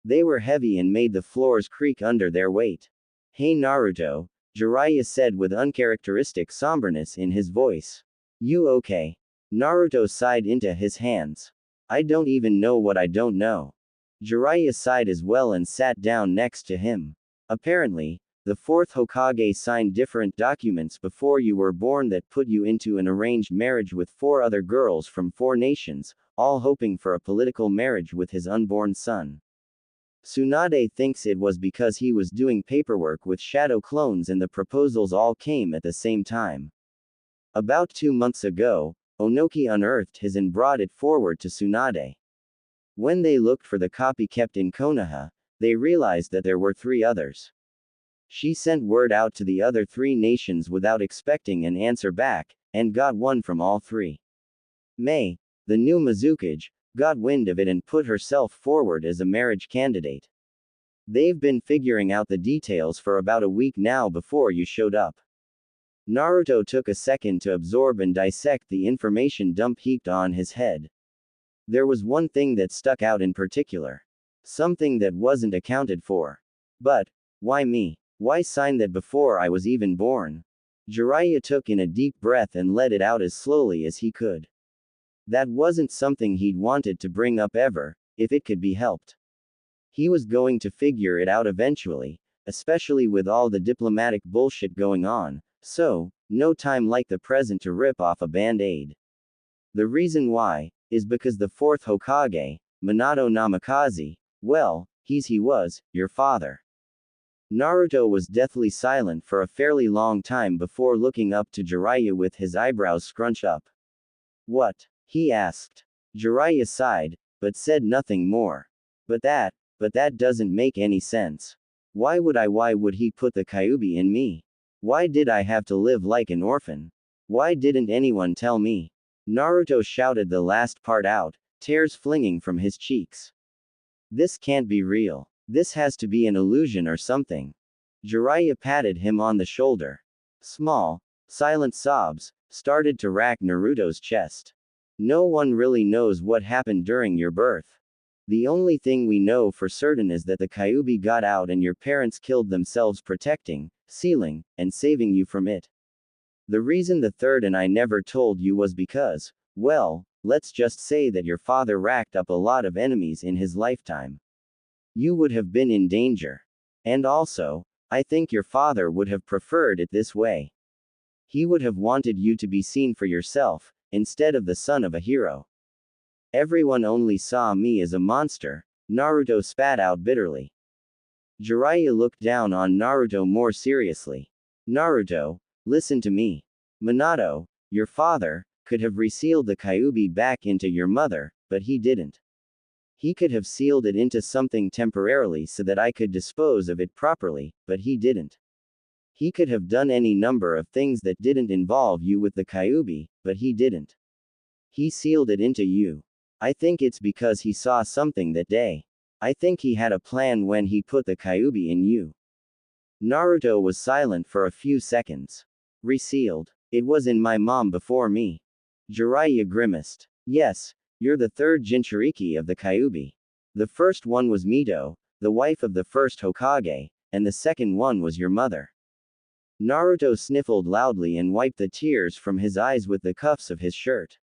They were heavy and made the floors creak under their weight. "Hey Naruto," Jiraiya said with uncharacteristic somberness in his voice. "You okay?" Naruto sighed into his hands. "I don't even know what I don't know." Jiraiya sighed as well and sat down next to him. "Apparently, the fourth Hokage signed different documents before you were born that put you into an arranged marriage with 4 other girls from 4 nations, all hoping for a political marriage with his unborn son. Tsunade thinks it was because he was doing paperwork with shadow clones and the proposals all came at the same time. About 2 months ago, Onoki unearthed his and brought it forward to Tsunade. When they looked for the copy kept in Konoha, they realized that there were 3 others. She sent word out to the other 3 nations without expecting an answer back, and got one from all 3. May, the new Mizukage, got wind of it and put herself forward as a marriage candidate. They've been figuring out the details for about a week now before you showed up." Naruto took a second to absorb and dissect the information dump heaped on his head. There was one thing that stuck out in particular. Something that wasn't accounted for. But, why me? Why sign that before I was even born? Jiraiya took in a deep breath and let it out as slowly as he could. That wasn't something he'd wanted to bring up ever, if it could be helped. He was going to figure it out eventually, especially with all the diplomatic bullshit going on, so, no time like the present to rip off a band-aid. The reason why, is because the 4th Hokage, Minato Namikaze, well, he was, your father. Naruto was deathly silent for a fairly long time before looking up to Jiraiya with his eyebrows scrunched up. "What?" he asked. Jiraiya sighed, but said nothing more. But that doesn't make any sense. Why would he put the Kyuubi in me? Why did I have to live like an orphan? Why didn't anyone tell me?" Naruto shouted the last part out, tears flinging from his cheeks. "This can't be real. This has to be an illusion or something." Jiraiya patted him on the shoulder. Small, silent sobs started to rack Naruto's chest. "No one really knows what happened during your birth. The only thing we know for certain is that the Kyuubi got out and your parents killed themselves protecting, sealing, and saving you from it. The reason the third and I never told you was because, well, let's just say that your father racked up a lot of enemies in his lifetime. You would have been in danger. And also, I think your father would have preferred it this way. He would have wanted you to be seen for yourself, instead of the son of a hero. Everyone only saw me as a monster," Naruto spat out bitterly. Jiraiya looked down on Naruto more seriously. "Naruto, listen to me. Minato, your father, could have resealed the Kyuubi back into your mother, but he didn't. He could have sealed it into something temporarily so that I could dispose of it properly, but he didn't. He could have done any number of things that didn't involve you with the Kyuubi, but he didn't. He sealed it into you. I think it's because he saw something that day. I think he had a plan when he put the Kyuubi in you." Naruto was silent for a few seconds. "Resealed. It was in my mom before me." Jiraiya grimaced. "Yes, you're the 3rd Jinchuriki of the Kyuubi. The first one was Mito, the wife of the 1st Hokage, and the second one was your mother." Naruto sniffled loudly and wiped the tears from his eyes with the cuffs of his shirt.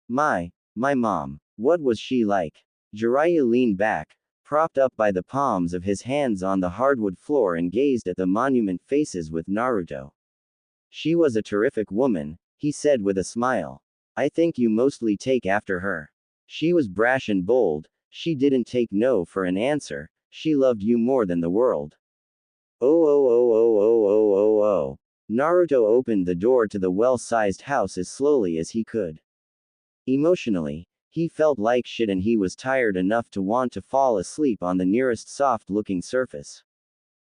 My mom. What was she like?" Jiraiya leaned back, propped up by the palms of his hands on the hardwood floor and gazed at the monument faces with Naruto. She was a terrific woman, he said with a smile. I think you mostly take after her. She was brash and bold, she didn't take no for an answer, she loved you more than the world. Oh oh oh oh oh oh oh oh. Naruto opened the door to the well-sized house as slowly as he could. Emotionally, he felt like shit and he was tired enough to want to fall asleep on the nearest soft-looking surface.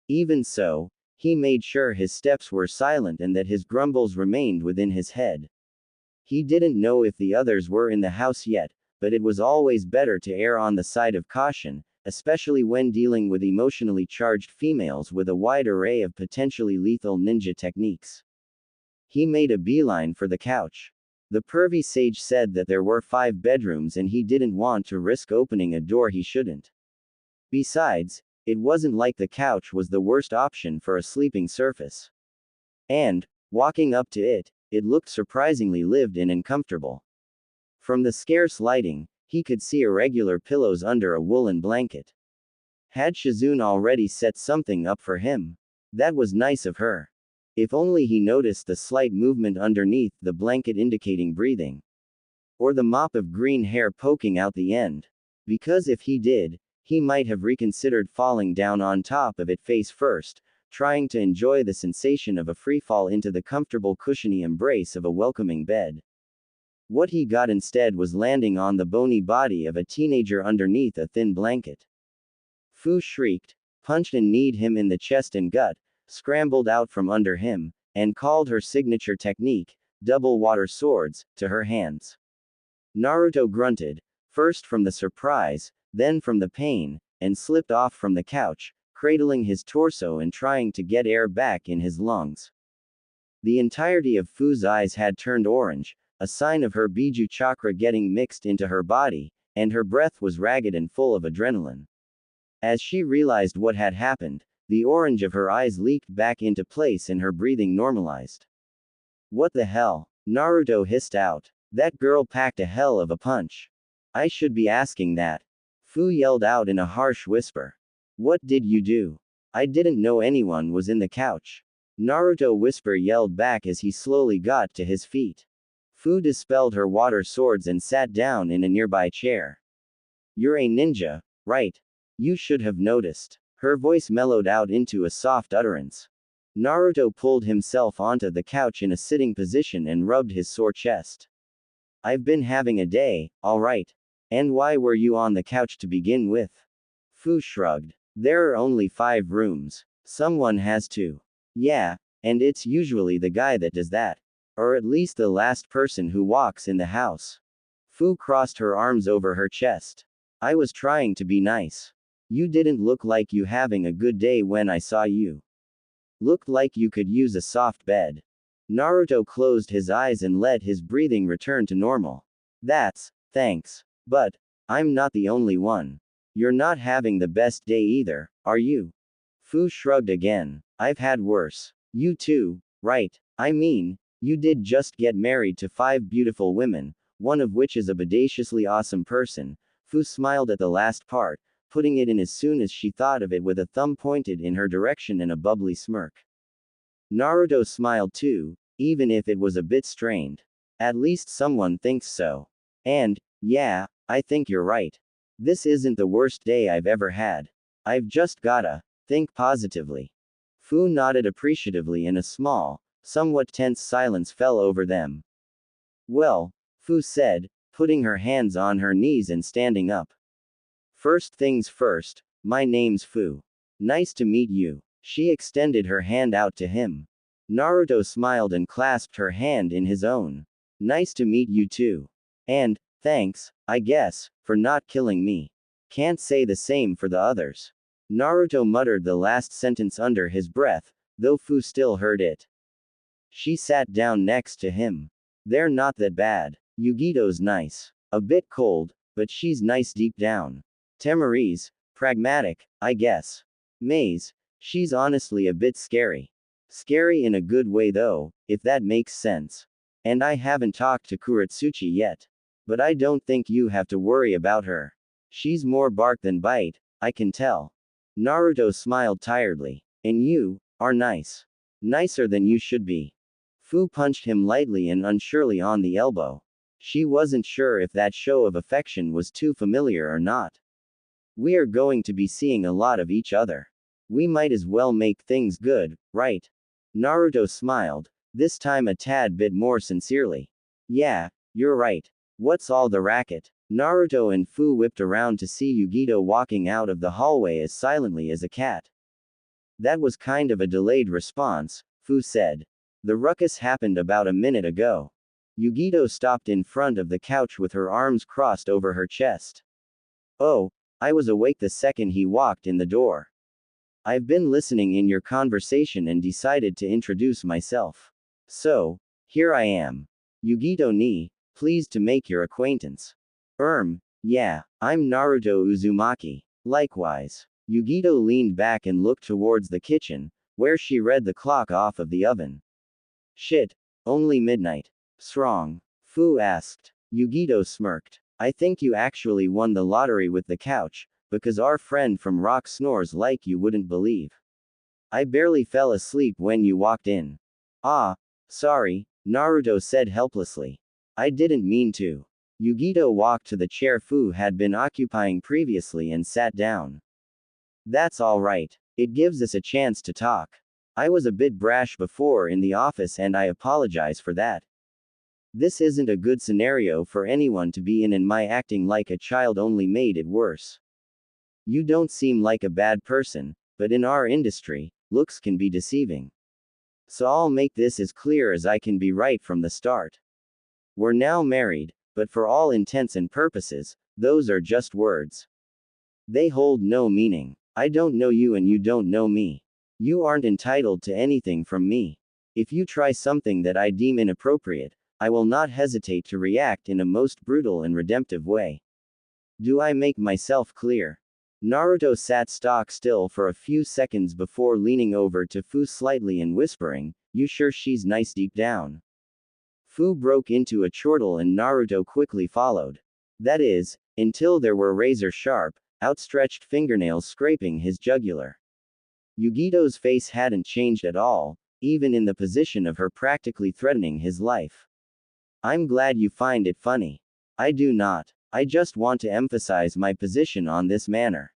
Even so, he made sure his steps were silent and that his grumbles remained within his head. He didn't know if the others were in the house yet, but it was always better to err on the side of caution, especially when dealing with emotionally charged females with a wide array of potentially lethal ninja techniques. He made a beeline for the couch. The pervy sage said that there were 5 bedrooms and he didn't want to risk opening a door he shouldn't. Besides, it wasn't like the couch was the worst option for a sleeping surface. And, walking up to it, it looked surprisingly lived-in and comfortable. From the scarce lighting, he could see irregular pillows under a woolen blanket. Had Shizune already set something up for him? That was nice of her. If only he noticed the slight movement underneath the blanket indicating breathing. Or the mop of green hair poking out the end. Because if he did, he might have reconsidered falling down on top of it face first, trying to enjoy the sensation of a freefall into the comfortable cushiony embrace of a welcoming bed. What he got instead was landing on the bony body of a teenager underneath a thin blanket. Fu shrieked, punched and kneed him in the chest and gut, scrambled out from under him, and called her signature technique, double water swords, to her hands. Naruto grunted, first from the surprise, then from the pain, and slipped off from the couch, cradling his torso and trying to get air back in his lungs. The entirety of Fu's eyes had turned orange, a sign of her Biju chakra getting mixed into her body, and her breath was ragged and full of adrenaline. As she realized what had happened, the orange of her eyes leaked back into place and her breathing normalized. What the hell? Naruto hissed out. That girl packed a hell of a punch. I should be asking that. Fu yelled out in a harsh whisper. What did you do? I didn't know anyone was in the couch. Naruto whisper yelled back as he slowly got to his feet. Fu dispelled her water swords and sat down in a nearby chair. You're a ninja, right? You should have noticed. Her voice mellowed out into a soft utterance. Naruto pulled himself onto the couch in a sitting position and rubbed his sore chest. I've been having a day, alright. And why were you on the couch to begin with? Fu shrugged. There are only 5 rooms. Someone has to. Yeah, and it's usually the guy that does that. Or at least the last person who walks in the house. Fu crossed her arms over her chest. I was trying to be nice. You didn't look like you having a good day when I saw you. Looked like you could use a soft bed. Naruto closed his eyes and let his breathing return to normal. Thanks. But, I'm not the only one. You're not having the best day either, are you? Fu shrugged again. I've had worse. You too, right? I mean, you did just get married to 5 beautiful women, one of which is a bodaciously awesome person. Fu smiled at the last part, putting it in as soon as she thought of it with a thumb pointed in her direction and a bubbly smirk. Naruto smiled too, even if it was a bit strained. At least someone thinks so. And, yeah, I think you're right. This isn't the worst day I've ever had. I've just gotta think positively. Fu nodded appreciatively and a small, somewhat tense silence fell over them. Well, Fu said, putting her hands on her knees and standing up. First things first, my name's Fu. Nice to meet you. She extended her hand out to him. Naruto smiled and clasped her hand in his own. Nice to meet you too. And, thanks, I guess, for not killing me. Can't say the same for the others. Naruto muttered the last sentence under his breath, though Fu still heard it. She sat down next to him. They're not that bad. Yugito's nice. A bit cold, but she's nice deep down. Temari's pragmatic, I guess. Mei's, she's honestly a bit scary. Scary in a good way though, if that makes sense. And I haven't talked to Kurotsuchi yet. But I don't think you have to worry about her. She's more bark than bite, I can tell. Naruto smiled tiredly. And you are nice. Nicer than you should be. Fu punched him lightly and unsurely on the elbow. She wasn't sure if that show of affection was too familiar or not. We are going to be seeing a lot of each other. We might as well make things good, right? Naruto smiled, this time a tad bit more sincerely. Yeah, you're right. What's all the racket? Naruto and Fu whipped around to see Yugito walking out of the hallway as silently as a cat. That was kind of a delayed response, Fu said. The ruckus happened about a minute ago. Yugito stopped in front of the couch with her arms crossed over her chest. Oh, I was awake the second he walked in the door. I've been listening in your conversation and decided to introduce myself. So, here I am. Yugito ni, pleased to make your acquaintance. Yeah, I'm Naruto Uzumaki. Likewise. Yugito leaned back and looked towards the kitchen, where she read the clock off of the oven. Shit, only midnight. Srong? Fu asked. Yugito smirked. I think you actually won the lottery with the couch, because our friend from Rock snores like you wouldn't believe. I barely fell asleep when you walked in. Ah, sorry, Naruto said helplessly. I didn't mean to. Yugito walked to the chair Fu had been occupying previously and sat down. That's all right. It gives us a chance to talk. I was a bit brash before in the office and I apologize for that. This isn't a good scenario for anyone to be in, and my acting like a child only made it worse. You don't seem like a bad person, but in our industry, looks can be deceiving. So I'll make this as clear as I can be right from the start. We're now married, but for all intents and purposes, those are just words. They hold no meaning. I don't know you and you don't know me. You aren't entitled to anything from me. If you try something that I deem inappropriate, I will not hesitate to react in a most brutal and redemptive way. Do I make myself clear? Naruto sat stock still for a few seconds before leaning over to Fu slightly and whispering, "You sure she's nice deep down?" Fu broke into a chortle and Naruto quickly followed. That is, until there were razor-sharp, outstretched fingernails scraping his jugular. Yugito's face hadn't changed at all, even in the position of her practically threatening his life. I'm glad you find it funny. I do not. I just want to emphasize my position on this manner.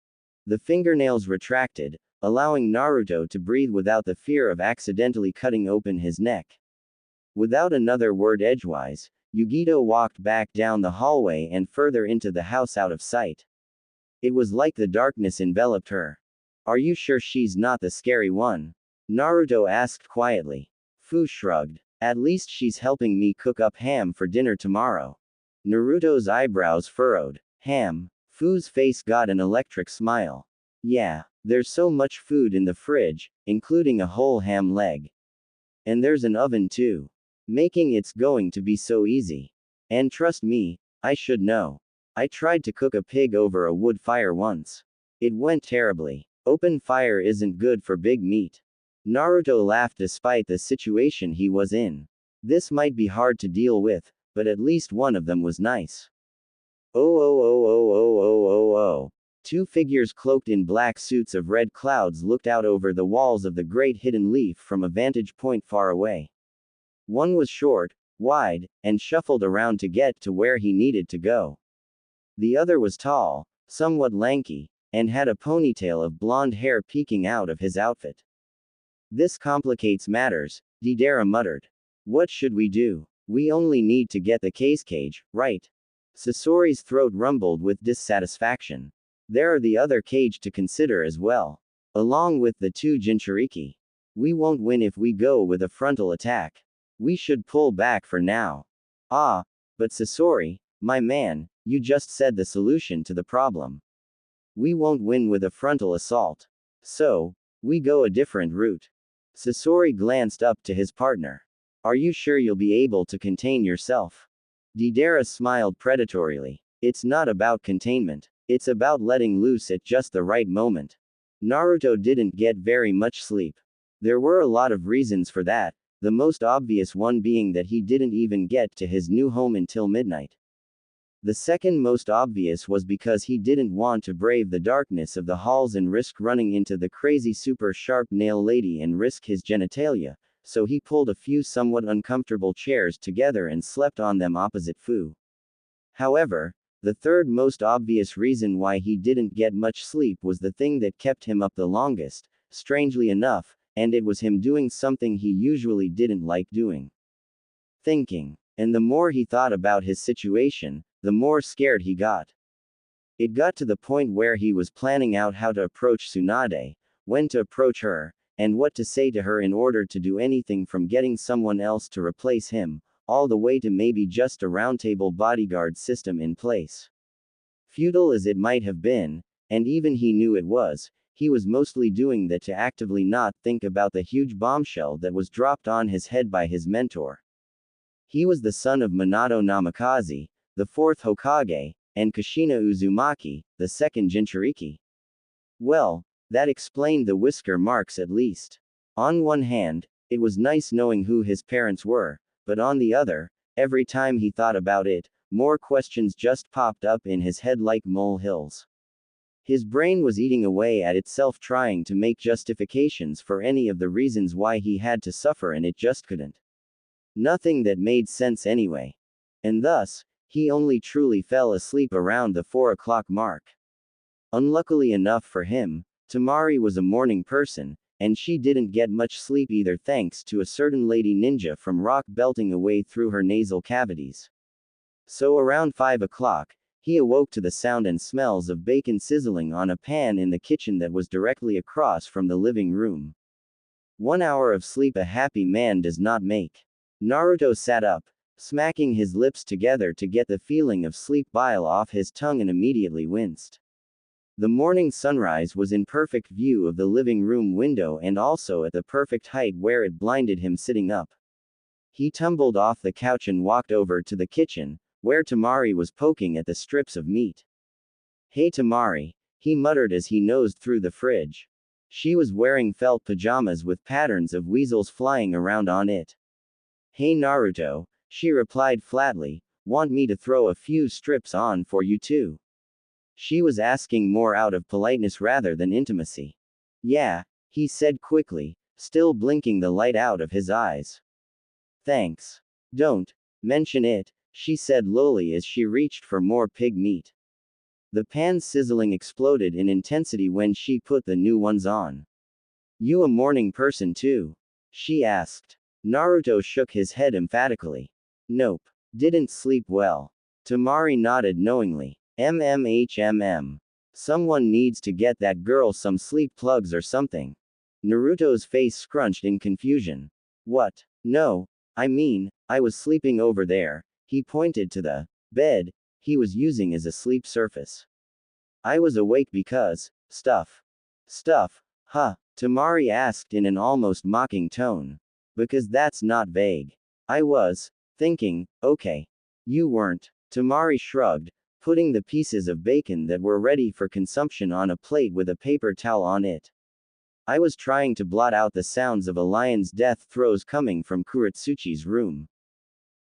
The fingernails retracted, allowing Naruto to breathe without the fear of accidentally cutting open his neck. Without another word edgewise, Yugito walked back down the hallway and further into the house out of sight. It was like the darkness enveloped her. Are you sure she's not the scary one? Naruto asked quietly. Fu shrugged. At least she's helping me cook up ham for dinner tomorrow. Naruto's eyebrows furrowed. Ham. Fu's face got an electric smile. Yeah, there's so much food in the fridge, including a whole ham leg. And there's an oven too. Making it's going to be so easy. And trust me, I should know. I tried to cook a pig over a wood fire once. It went terribly. Open fire isn't good for big meat. Naruto laughed despite the situation he was in. This might be hard to deal with, but at least one of them was nice. Oh. Two figures cloaked in black suits of red clouds looked out over the walls of the great hidden leaf from a vantage point far away. One was short, wide, and shuffled around to get to where he needed to go. The other was tall, somewhat lanky, and had a ponytail of blonde hair peeking out of his outfit. This complicates matters, Deidara muttered. What should we do? We only need to get the cage, right? Sasori's throat rumbled with dissatisfaction. There are the other cage to consider as well. Along with the two Jinchuriki. We won't win if we go with a frontal attack. We should pull back for now. Ah, but Sasori, my man, you just said the solution to the problem. We won't win with a frontal assault. So, we go a different route. Sasori glanced up to his partner. Are you sure you'll be able to contain yourself? Deidara smiled predatorily. It's not about containment. It's about letting loose at just the right moment. Naruto didn't get very much sleep. There were a lot of reasons for that, the most obvious one being that he didn't even get to his new home until midnight. The second most obvious was because he didn't want to brave the darkness of the halls and risk running into the crazy super sharp nail lady and risk his genitalia, so he pulled a few somewhat uncomfortable chairs together and slept on them opposite Fu. However, the third most obvious reason why he didn't get much sleep was the thing that kept him up the longest, strangely enough, and it was him doing something he usually didn't like doing. Thinking. And the more he thought about his situation, the more scared he got. It got to the point where he was planning out how to approach Tsunade, when to approach her, and what to say to her in order to do anything from getting someone else to replace him, all the way to maybe just a roundtable bodyguard system in place. Futile as it might have been, and even he knew it was, he was mostly doing that to actively not think about the huge bombshell that was dropped on his head by his mentor. He was the son of Minato Namikaze, the fourth Hokage, and Kushina Uzumaki, the second Jinchuriki. Well, that explained the whisker marks at least. On one hand, it was nice knowing who his parents were, but on the other, every time he thought about it, more questions just popped up in his head like molehills. His brain was eating away at itself trying to make justifications for any of the reasons why he had to suffer, and it just couldn't. Nothing that made sense anyway. And thus, he only truly fell asleep around the 4 o'clock mark. Unluckily enough for him, Temari was a morning person, and she didn't get much sleep either thanks to a certain lady ninja from rock belting away through her nasal cavities. So around 5 o'clock, he awoke to the sound and smells of bacon sizzling on a pan in the kitchen that was directly across from the living room. 1 hour of sleep a happy man does not make. Naruto sat up, smacking his lips together to get the feeling of sleep bile off his tongue, and immediately winced. The morning sunrise was in perfect view of the living room window and also at the perfect height where it blinded him sitting up. He tumbled off the couch and walked over to the kitchen, where Temari was poking at the strips of meat. "Hey Temari," he muttered as he nosed through the fridge. She was wearing felt pajamas with patterns of weasels flying around on it. "Hey Naruto," she replied flatly, "want me to throw a few strips on for you too?" She was asking more out of politeness rather than intimacy. "Yeah," he said quickly, still blinking the light out of his eyes. "Thanks. Don't mention it," she said lowly as she reached for more pig meat. The pan's sizzling exploded in intensity when she put the new ones on. "You a morning person too?" she asked. Naruto shook his head emphatically. "Nope. Didn't sleep well." Temari nodded knowingly. "MMHMM. Someone needs to get that girl some sleep plugs or something." Naruto's face scrunched in confusion. "What? No. I mean, I was sleeping over there." He pointed to the bed he was using as a sleep surface. "I was awake because stuff." "Stuff? Huh?" Temari asked in an almost mocking tone. "Because that's not vague." "I was thinking, okay. You weren't." Temari shrugged, putting the pieces of bacon that were ready for consumption on a plate with a paper towel on it. "I was trying to blot out the sounds of a lion's death throes coming from Kurotsuchi's room.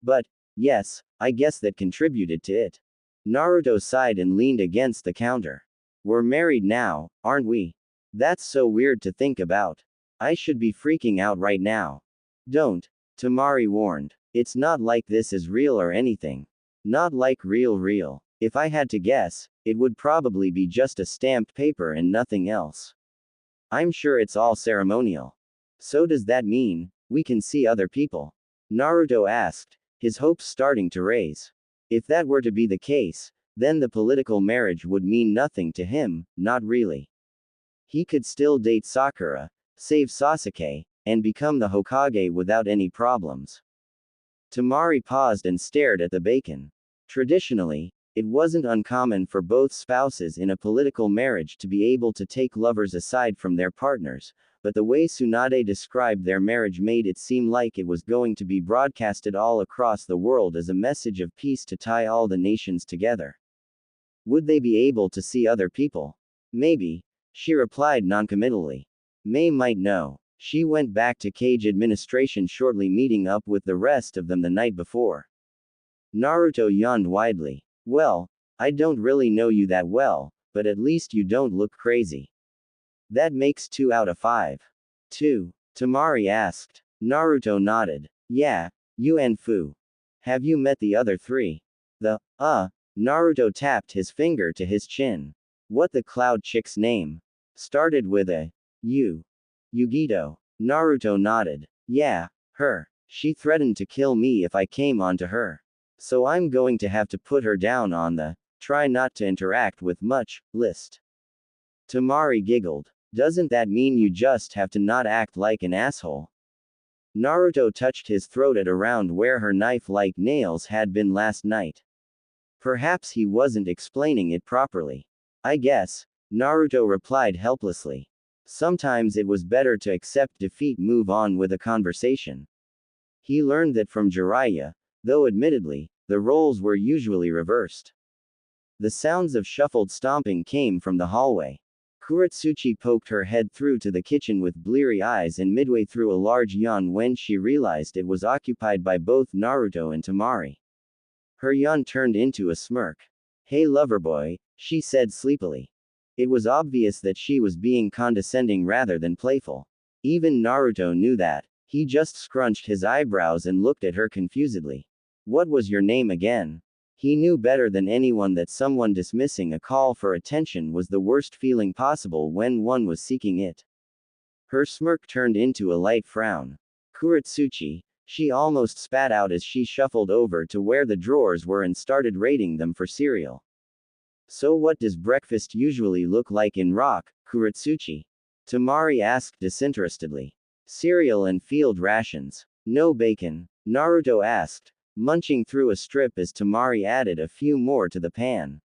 But, yes, I guess that contributed to it." Naruto sighed and leaned against the counter. "We're married now, aren't we? That's so weird to think about. I should be freaking out right now." "Don't," Temari warned. "It's not like this is real or anything. Not like real. If I had to guess, it would probably be just a stamped paper and nothing else. I'm sure it's all ceremonial." "So does that mean we can see other people?" Naruto asked, his hopes starting to raise. If that were to be the case, then the political marriage would mean nothing to him, not really. He could still date Sakura, save Sasuke, and become the Hokage without any problems. Temari paused and stared at the bacon. Traditionally, it wasn't uncommon for both spouses in a political marriage to be able to take lovers aside from their partners, but the way Tsunade described their marriage made it seem like it was going to be broadcasted all across the world as a message of peace to tie all the nations together. Would they be able to see other people? Maybe, she replied noncommittally. May might know. She went back to Cage administration shortly, meeting up with the rest of them the night before. Naruto yawned widely. Well, I don't really know you that well, but at least you don't look crazy. That makes 2 out of 5. 2. Temari asked. Naruto nodded. Yeah, you and Fu. Have you met the other 3? Naruto tapped his finger to his chin. What the cloud chick's name? Started with a U. Yugito. Naruto nodded. Yeah, her. She threatened to kill me if I came onto her. So I'm going to have to put her down on the try not to interact with much list. Temari giggled. Doesn't that mean you just have to not act like an asshole? Naruto touched his throat at around where her knife-like nails had been last night. Perhaps he wasn't explaining it properly. I guess, Naruto replied helplessly. Sometimes it was better to accept defeat, move on with a conversation. He learned that from Jiraiya, though admittedly, the roles were usually reversed. The sounds of shuffled stomping came from the hallway. Kurotsuchi poked her head through to the kitchen with bleary eyes and midway through a large yawn when she realized it was occupied by both Naruto and Temari. Her yawn turned into a smirk. Hey loverboy, she said sleepily. It was obvious that she was being condescending rather than playful. Even Naruto knew that. He just scrunched his eyebrows and looked at her confusedly. What was your name again? He knew better than anyone that someone dismissing a call for attention was the worst feeling possible when one was seeking it. Her smirk turned into a light frown. Kurotsuchi, she almost spat out as she shuffled over to where the drawers were and started raiding them for cereal. So what does breakfast usually look like in Rock, Kurotsuchi? Temari asked disinterestedly. Cereal and field rations. No bacon, Naruto asked, munching through a strip as Temari added a few more to the pan.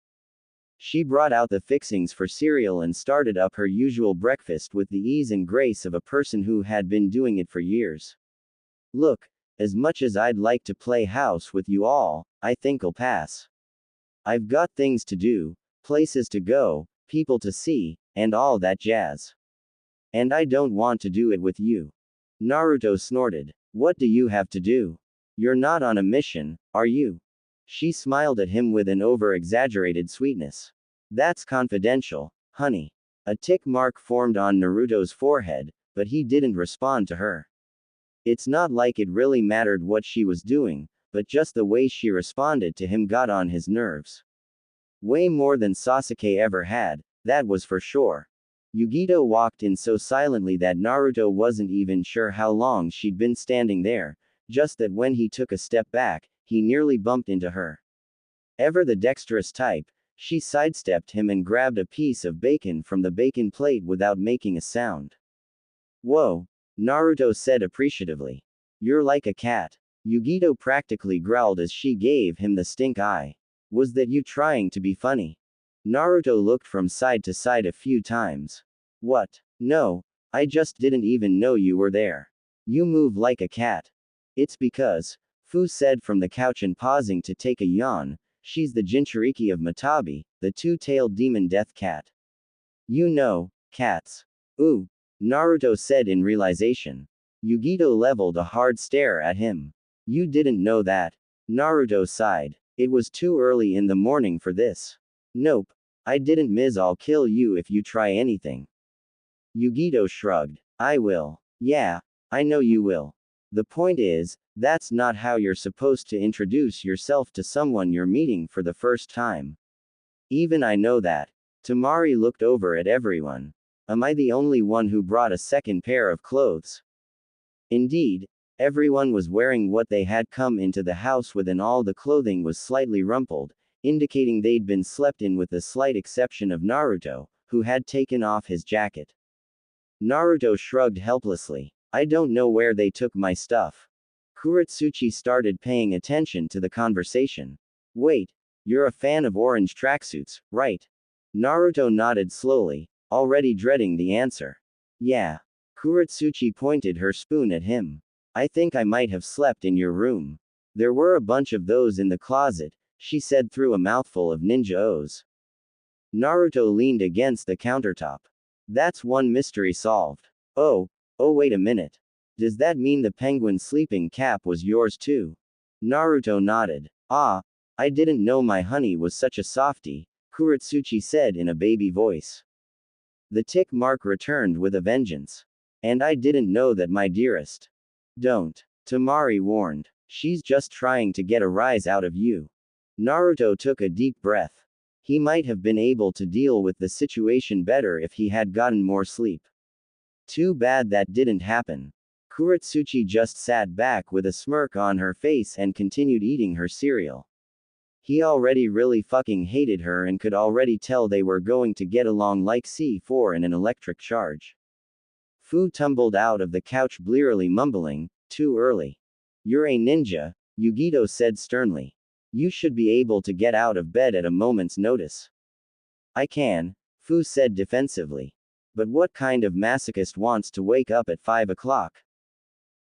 She brought out the fixings for cereal and started up her usual breakfast with the ease and grace of a person who had been doing it for years. Look, as much as I'd like to play house with you all, I think I'll pass. I've got things to do, places to go, people to see, and all that jazz. And I don't want to do it with you. Naruto snorted. What do you have to do? You're not on a mission, are you? She smiled at him with an over-exaggerated sweetness. That's confidential, honey. A tick mark formed on Naruto's forehead, but he didn't respond to her. It's not like it really mattered what she was doing, but just the way she responded to him got on his nerves. Way more than Sasuke ever had, that was for sure. Yugito walked in so silently that Naruto wasn't even sure how long she'd been standing there, just that when he took a step back, he nearly bumped into her. Ever the dexterous type, she sidestepped him and grabbed a piece of bacon from the bacon plate without making a sound. Whoa, Naruto said appreciatively. You're like a cat. Yugito practically growled as she gave him the stink eye. Was that you trying to be funny? Naruto looked from side to side a few times. What? No, I just didn't even know you were there. You move like a cat. It's because, Fu said from the couch and pausing to take a yawn, she's the Jinchuriki of Matabi, the two-tailed demon death cat. You know, cats. Ooh, Naruto said in realization. Yugito leveled a hard stare at him. You didn't know that. Naruto sighed. It was too early in the morning for this. Nope, I didn't miss. I'll kill you if you try anything. Yugito shrugged. I will. Yeah, I know you will. The point is, that's not how you're supposed to introduce yourself to someone you're meeting for the first time. Even I know that. Temari looked over at everyone. Am I the only one who brought a second pair of clothes? Indeed, everyone was wearing what they had come into the house with, and all the clothing was slightly rumpled, indicating they'd been slept in, with the slight exception of Naruto, who had taken off his jacket. Naruto shrugged helplessly. I don't know where they took my stuff. Kurotsuchi started paying attention to the conversation. Wait, you're a fan of orange tracksuits, right? Naruto nodded slowly, already dreading the answer. Yeah. Kurotsuchi pointed her spoon at him. I think I might have slept in your room. There were a bunch of those in the closet, she said through a mouthful of ninja O's. Naruto leaned against the countertop. That's one mystery solved. Oh wait a minute. Does that mean the penguin sleeping cap was yours too? Naruto nodded. Ah, I didn't know my honey was such a softie, Kurotsuchi said in a baby voice. The tick mark returned with a vengeance. And I didn't know that, my dearest. Don't. Temari warned. She's just trying to get a rise out of you. Naruto took a deep breath. He might have been able to deal with the situation better if he had gotten more sleep. Too bad that didn't happen. Kurotsuchi just sat back with a smirk on her face and continued eating her cereal. He already really fucking hated her and could already tell they were going to get along like C4 in an electric charge. Fu tumbled out of the couch blearily mumbling, "Too early. You're a ninja," Yugito said sternly. "You should be able to get out of bed at a moment's notice." "I can," Fu said defensively. "But what kind of masochist wants to wake up at 5 o'clock?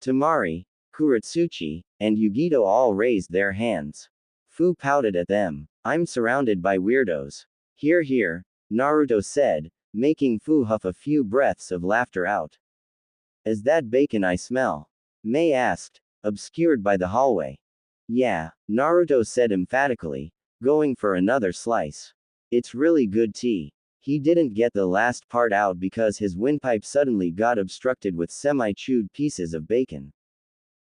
Temari, Kurotsuchi, and Yugito all raised their hands. Fu pouted at them. "I'm surrounded by weirdos." "Hear, hear," Naruto said, making Fu huff a few breaths of laughter out. "Is that bacon I smell?" Mei asked, obscured by the hallway. "Yeah," Naruto said emphatically, going for another slice. "It's really good tea." He didn't get the last part out because his windpipe suddenly got obstructed with semi-chewed pieces of bacon.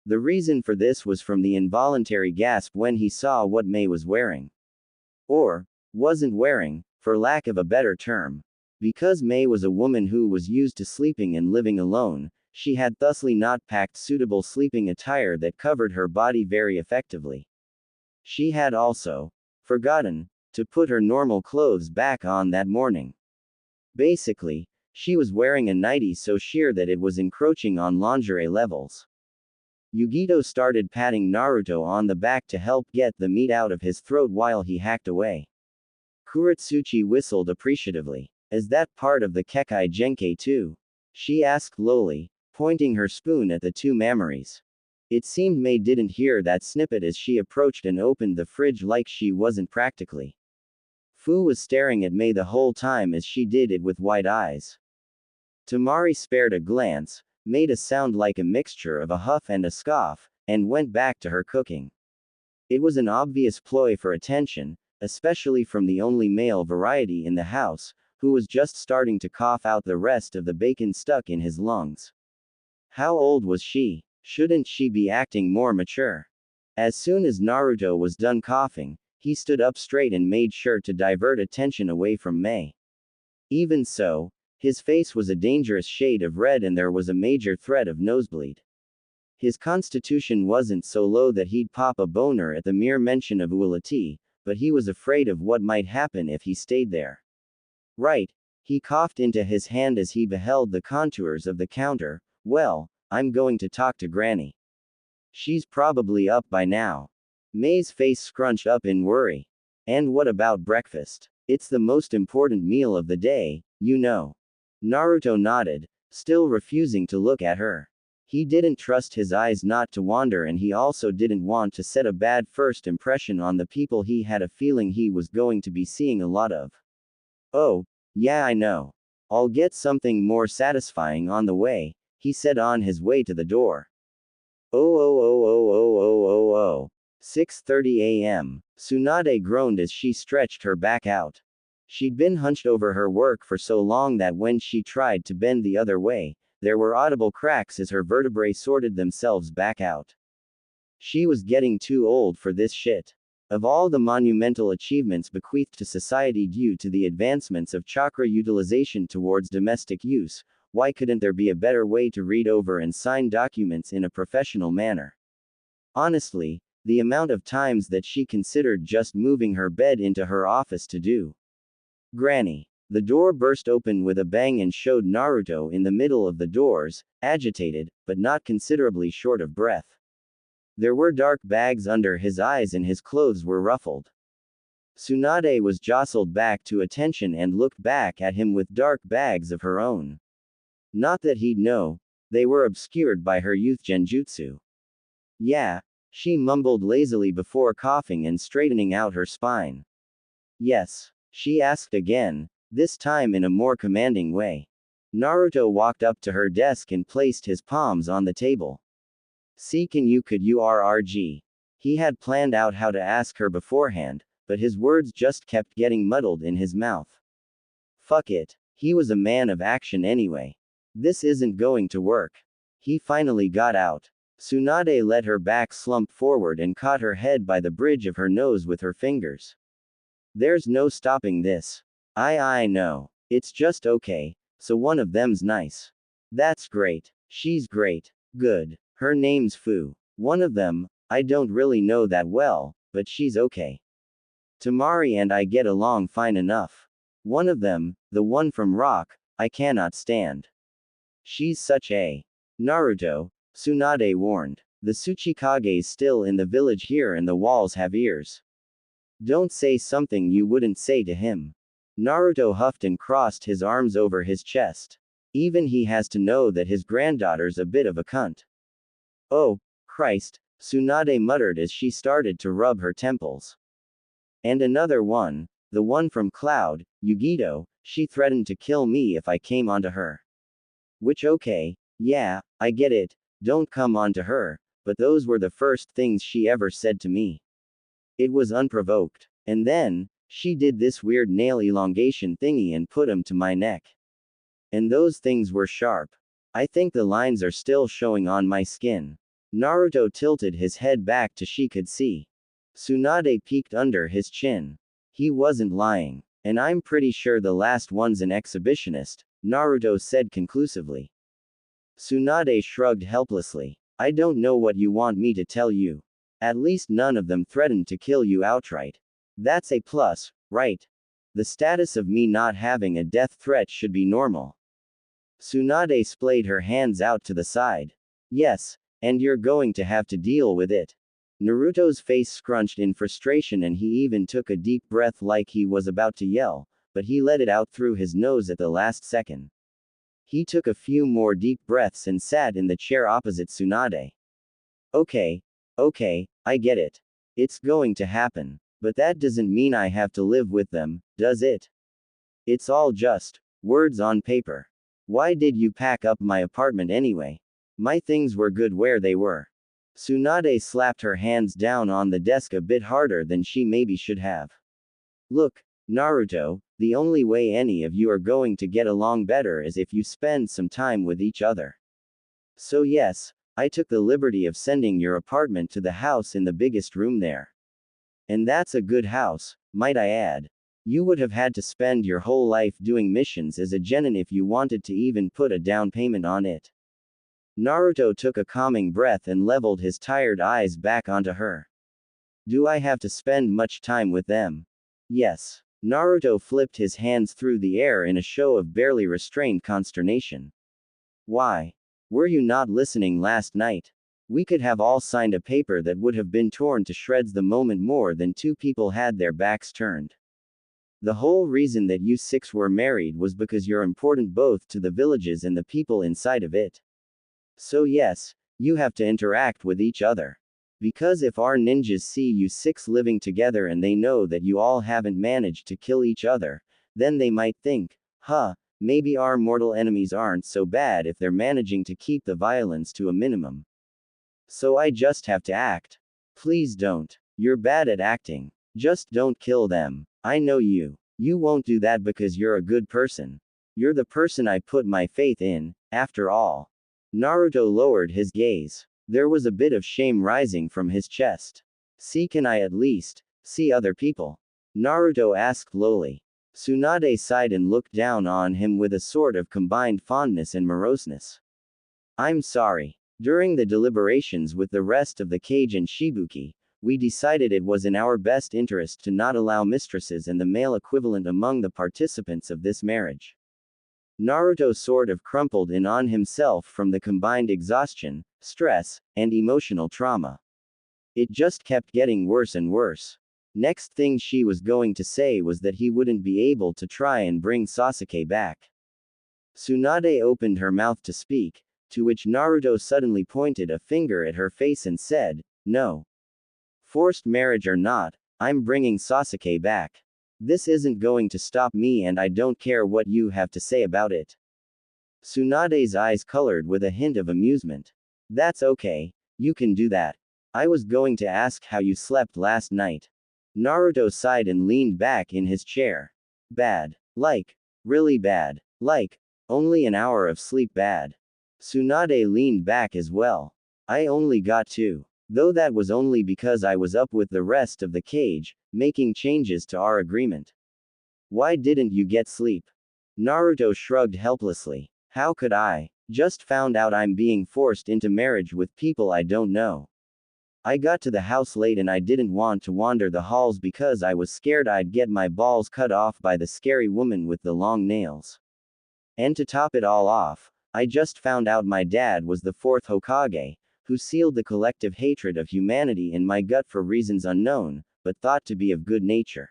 The reason for this was from the involuntary gasp when he saw what Mei was wearing. Or, wasn't wearing, for lack of a better term. Because Mei was a woman who was used to sleeping and living alone, she had thusly not packed suitable sleeping attire that covered her body very effectively. She had also forgotten to put her normal clothes back on that morning. Basically, she was wearing a nightie so sheer that it was encroaching on lingerie levels. Yugito started patting Naruto on the back to help get the meat out of his throat while he hacked away. Kurotsuchi whistled appreciatively. "Is that part of the Kekai Genkai too?" she asked lowly, pointing her spoon at the two memories. It seemed Mei didn't hear that snippet as she approached and opened the fridge like she wasn't practically. Fu was staring at Mei the whole time as she did it with wide eyes. Temari spared a glance, made a sound like a mixture of a huff and a scoff, and went back to her cooking. It was an obvious ploy for attention, especially from the only male variety in the house, who was just starting to cough out the rest of the bacon stuck in his lungs. How old was she? Shouldn't she be acting more mature? As soon as Naruto was done coughing, he stood up straight and made sure to divert attention away from Mei. Even so, his face was a dangerous shade of red and there was a major threat of nosebleed. His constitution wasn't so low that he'd pop a boner at the mere mention of Uilati, but he was afraid of what might happen if he stayed there. "Right," he coughed into his hand as he beheld the contours of the counter. "Well, I'm going to talk to Granny. She's probably up by now." Mei's face scrunched up in worry. "And what about breakfast? It's the most important meal of the day, you know." Naruto nodded, still refusing to look at her. He didn't trust his eyes not to wander and he also didn't want to set a bad first impression on the people he had a feeling he was going to be seeing a lot of. "Oh, yeah, I know. I'll get something more satisfying on the way," he said on his way to the door. Oh. 6:30 a.m. Tsunade groaned as she stretched her back out. She'd been hunched over her work for so long that when she tried to bend the other way, there were audible cracks as her vertebrae sorted themselves back out. She was getting too old for this shit. Of all the monumental achievements bequeathed to society due to the advancements of chakra utilization towards domestic use, why couldn't there be a better way to read over and sign documents in a professional manner? Honestly, the amount of times that she considered just moving her bed into her office to do. "Granny." The door burst open with a bang and showed Naruto in the middle of the doors, agitated, but not considerably short of breath. There were dark bags under his eyes and his clothes were ruffled. Tsunade was jostled back to attention and looked back at him with dark bags of her own. Not that he'd know, they were obscured by her youth genjutsu. "Yeah," she mumbled lazily before coughing and straightening out her spine. "Yes," she asked again, this time in a more commanding way. Naruto walked up to her desk and placed his palms on the table. "See, can you could urg?" He had planned out how to ask her beforehand, but his words just kept getting muddled in his mouth. Fuck it. He was a man of action anyway. This isn't going to work. He finally got out. Tsunade let her back slump forward and caught her head by the bridge of her nose with her fingers. There's no stopping this. I know. It's just okay. So one of them's nice. That's great. She's great. Good. Her name's Fu. One of them, I don't really know that well, but she's okay. Temari and I get along fine enough. One of them, the one from Rock, I cannot stand. She's such a Naruto, Tsunade warned. The Tsuchikage's still in the village here and the walls have ears. Don't say something you wouldn't say to him. Naruto huffed and crossed his arms over his chest. Even he has to know that his granddaughter's a bit of a cunt. Oh, Christ, Tsunade muttered as she started to rub her temples. And another one, the one from Cloud, Yugito, she threatened to kill me if I came onto her. Which okay, yeah, I get it, don't come onto her, but those were the first things she ever said to me. It was unprovoked. And then, she did this weird nail elongation thingy and put 'em to my neck. And those things were sharp. I think the lines are still showing on my skin. Naruto tilted his head back to she could see. Tsunade peeked under his chin. He wasn't lying. And I'm pretty sure the last one's an exhibitionist, Naruto said conclusively. Tsunade shrugged helplessly. I don't know what you want me to tell you. At least none of them threatened to kill you outright. That's a plus, right? The status of me not having a death threat should be normal. Tsunade splayed her hands out to the side. Yes, and you're going to have to deal with it. Naruto's face scrunched in frustration and he even took a deep breath like he was about to yell, but he let it out through his nose at the last second. He took a few more deep breaths and sat in the chair opposite Tsunade. Okay, I get it. It's going to happen. But that doesn't mean I have to live with them, does it? It's all just words on paper. Why did you pack up my apartment anyway? My things were good where they were. Tsunade slapped her hands down on the desk a bit harder than she maybe should have. Look, Naruto, the only way any of you are going to get along better is if you spend some time with each other. So yes, I took the liberty of sending your apartment to the house in the biggest room there. And that's a good house, might I add. You would have had to spend your whole life doing missions as a genin if you wanted to even put a down payment on it. Naruto took a calming breath and leveled his tired eyes back onto her. Do I have to spend much time with them? Yes. Naruto flipped his hands through the air in a show of barely restrained consternation. Why? Were you not listening last night? We could have all signed a paper that would have been torn to shreds the moment more than two people had their backs turned. The whole reason that you six were married was because you're important both to the villages and the people inside of it. So yes, you have to interact with each other. Because if our ninjas see you six living together and they know that you all haven't managed to kill each other, then they might think, maybe our mortal enemies aren't so bad if they're managing to keep the violence to a minimum. So I just have to act. Please don't. You're bad at acting. Just don't kill them. I know you. You won't do that because you're a good person. You're the person I put my faith in, after all. Naruto lowered his gaze. There was a bit of shame rising from his chest. See, can I at least see other people? Naruto asked lowly. Tsunade sighed and looked down on him with a sort of combined fondness and moroseness. I'm sorry. During the deliberations with the rest of the Kage and Shibuki, we decided it was in our best interest to not allow mistresses and the male equivalent among the participants of this marriage. Naruto sort of crumpled in on himself from the combined exhaustion, stress, and emotional trauma. It just kept getting worse and worse. Next thing she was going to say was that he wouldn't be able to try and bring Sasuke back. Tsunade opened her mouth to speak, to which Naruto suddenly pointed a finger at her face and said, "No. Forced marriage or not, I'm bringing Sasuke back. This isn't going to stop me and I don't care what you have to say about it." Tsunade's eyes colored with a hint of amusement. That's okay, you can do that. I was going to ask how you slept last night. Naruto sighed and leaned back in his chair. Bad. Like. Really bad. Like. Only an hour of sleep bad. Tsunade leaned back as well. I only got 2. Though that was only because I was up with the rest of the cage, making changes to our agreement. Why didn't you get sleep? Naruto shrugged helplessly. How could I? Just found out I'm being forced into marriage with people I don't know. I got to the house late and I didn't want to wander the halls because I was scared I'd get my balls cut off by the scary woman with the long nails. And to top it all off, I just found out my dad was the 4th Hokage, who sealed the collective hatred of humanity in my gut for reasons unknown, but thought to be of good nature.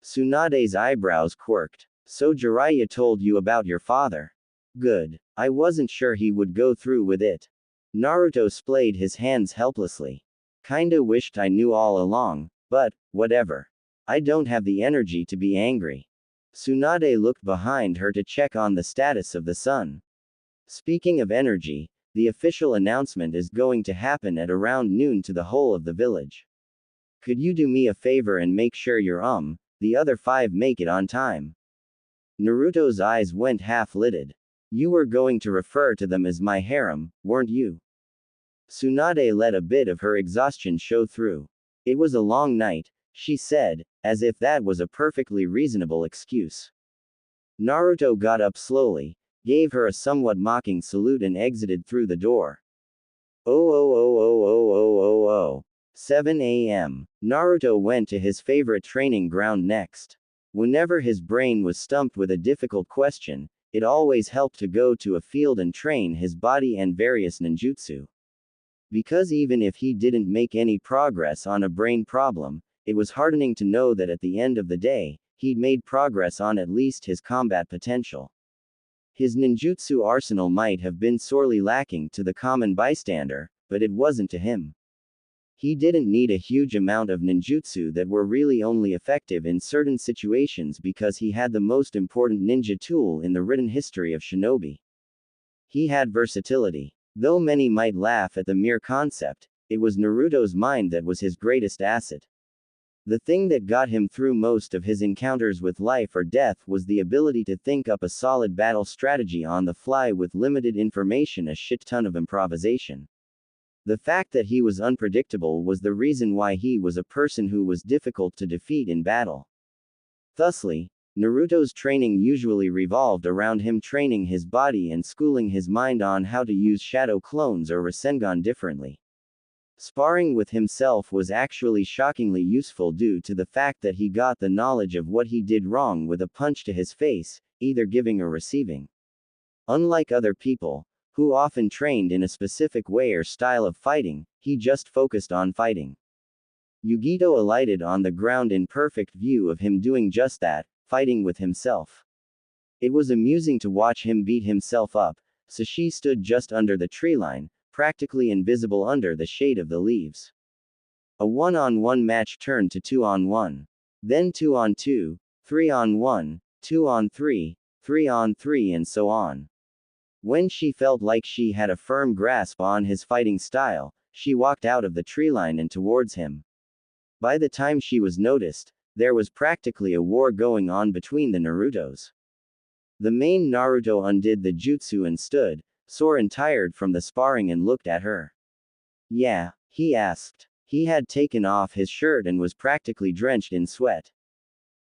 Tsunade's eyebrows quirked. So Jiraiya told you about your father. Good. I wasn't sure he would go through with it. Naruto splayed his hands helplessly. Kinda wished I knew all along, but, whatever. I don't have the energy to be angry. Tsunade looked behind her to check on the status of the sun. Speaking of energy, the official announcement is going to happen at around noon to the whole of the village. Could you do me a favor and make sure the other 5 make it on time? Naruto's eyes went half-lidded. You were going to refer to them as my harem, weren't you? Tsunade let a bit of her exhaustion show through. It was a long night, she said, as if that was a perfectly reasonable excuse. Naruto got up slowly, gave her a somewhat mocking salute and exited through the door. 7 a.m. Naruto went to his favorite training ground next. Whenever his brain was stumped with a difficult question, it always helped to go to a field and train his body and various ninjutsu. Because even if he didn't make any progress on a brain problem, it was heartening to know that at the end of the day, he'd made progress on at least his combat potential. His ninjutsu arsenal might have been sorely lacking to the common bystander, but it wasn't to him. He didn't need a huge amount of ninjutsu that were really only effective in certain situations because he had the most important ninja tool in the written history of shinobi. He had versatility. Though many might laugh at the mere concept, it was Naruto's mind that was his greatest asset. The thing that got him through most of his encounters with life or death was the ability to think up a solid battle strategy on the fly with limited information, a shit ton of improvisation. The fact that he was unpredictable was the reason why he was a person who was difficult to defeat in battle. Thusly, Naruto's training usually revolved around him training his body and schooling his mind on how to use shadow clones or Rasengan differently. Sparring with himself was actually shockingly useful due to the fact that he got the knowledge of what he did wrong with a punch to his face, either giving or receiving. Unlike other people, who often trained in a specific way or style of fighting, he just focused on fighting. Yugito alighted on the ground in perfect view of him doing just that, fighting with himself. It was amusing to watch him beat himself up, so she stood just under the tree line, practically invisible under the shade of the leaves. A 1-on-1 match turned to 2-on-1. Then 2-on-2, 3-on-1, 2-on-3, 3-on-3 and so on. When she felt like she had a firm grasp on his fighting style, she walked out of the tree line and towards him. By the time she was noticed, there was practically a war going on between the Narutos. The main Naruto undid the jutsu and stood, sore and tired from the sparring, and looked at her. Yeah, he asked. He had taken off his shirt and was practically drenched in sweat.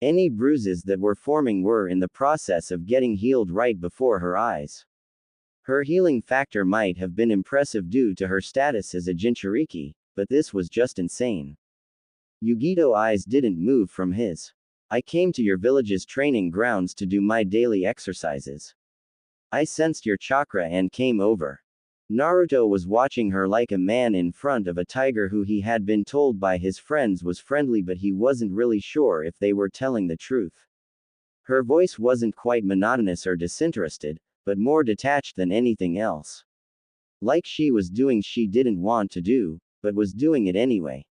Any bruises that were forming were in the process of getting healed right before her eyes. Her healing factor might have been impressive due to her status as a Jinchuriki, but this was just insane. Yugito's eyes didn't move from his. I came to your village's training grounds to do my daily exercises. I sensed your chakra and came over. Naruto was watching her like a man in front of a tiger who he had been told by his friends was friendly, but he wasn't really sure if they were telling the truth. Her voice wasn't quite monotonous or disinterested, but more detached than anything else. Like she was doing she didn't want to do, but was doing it anyway.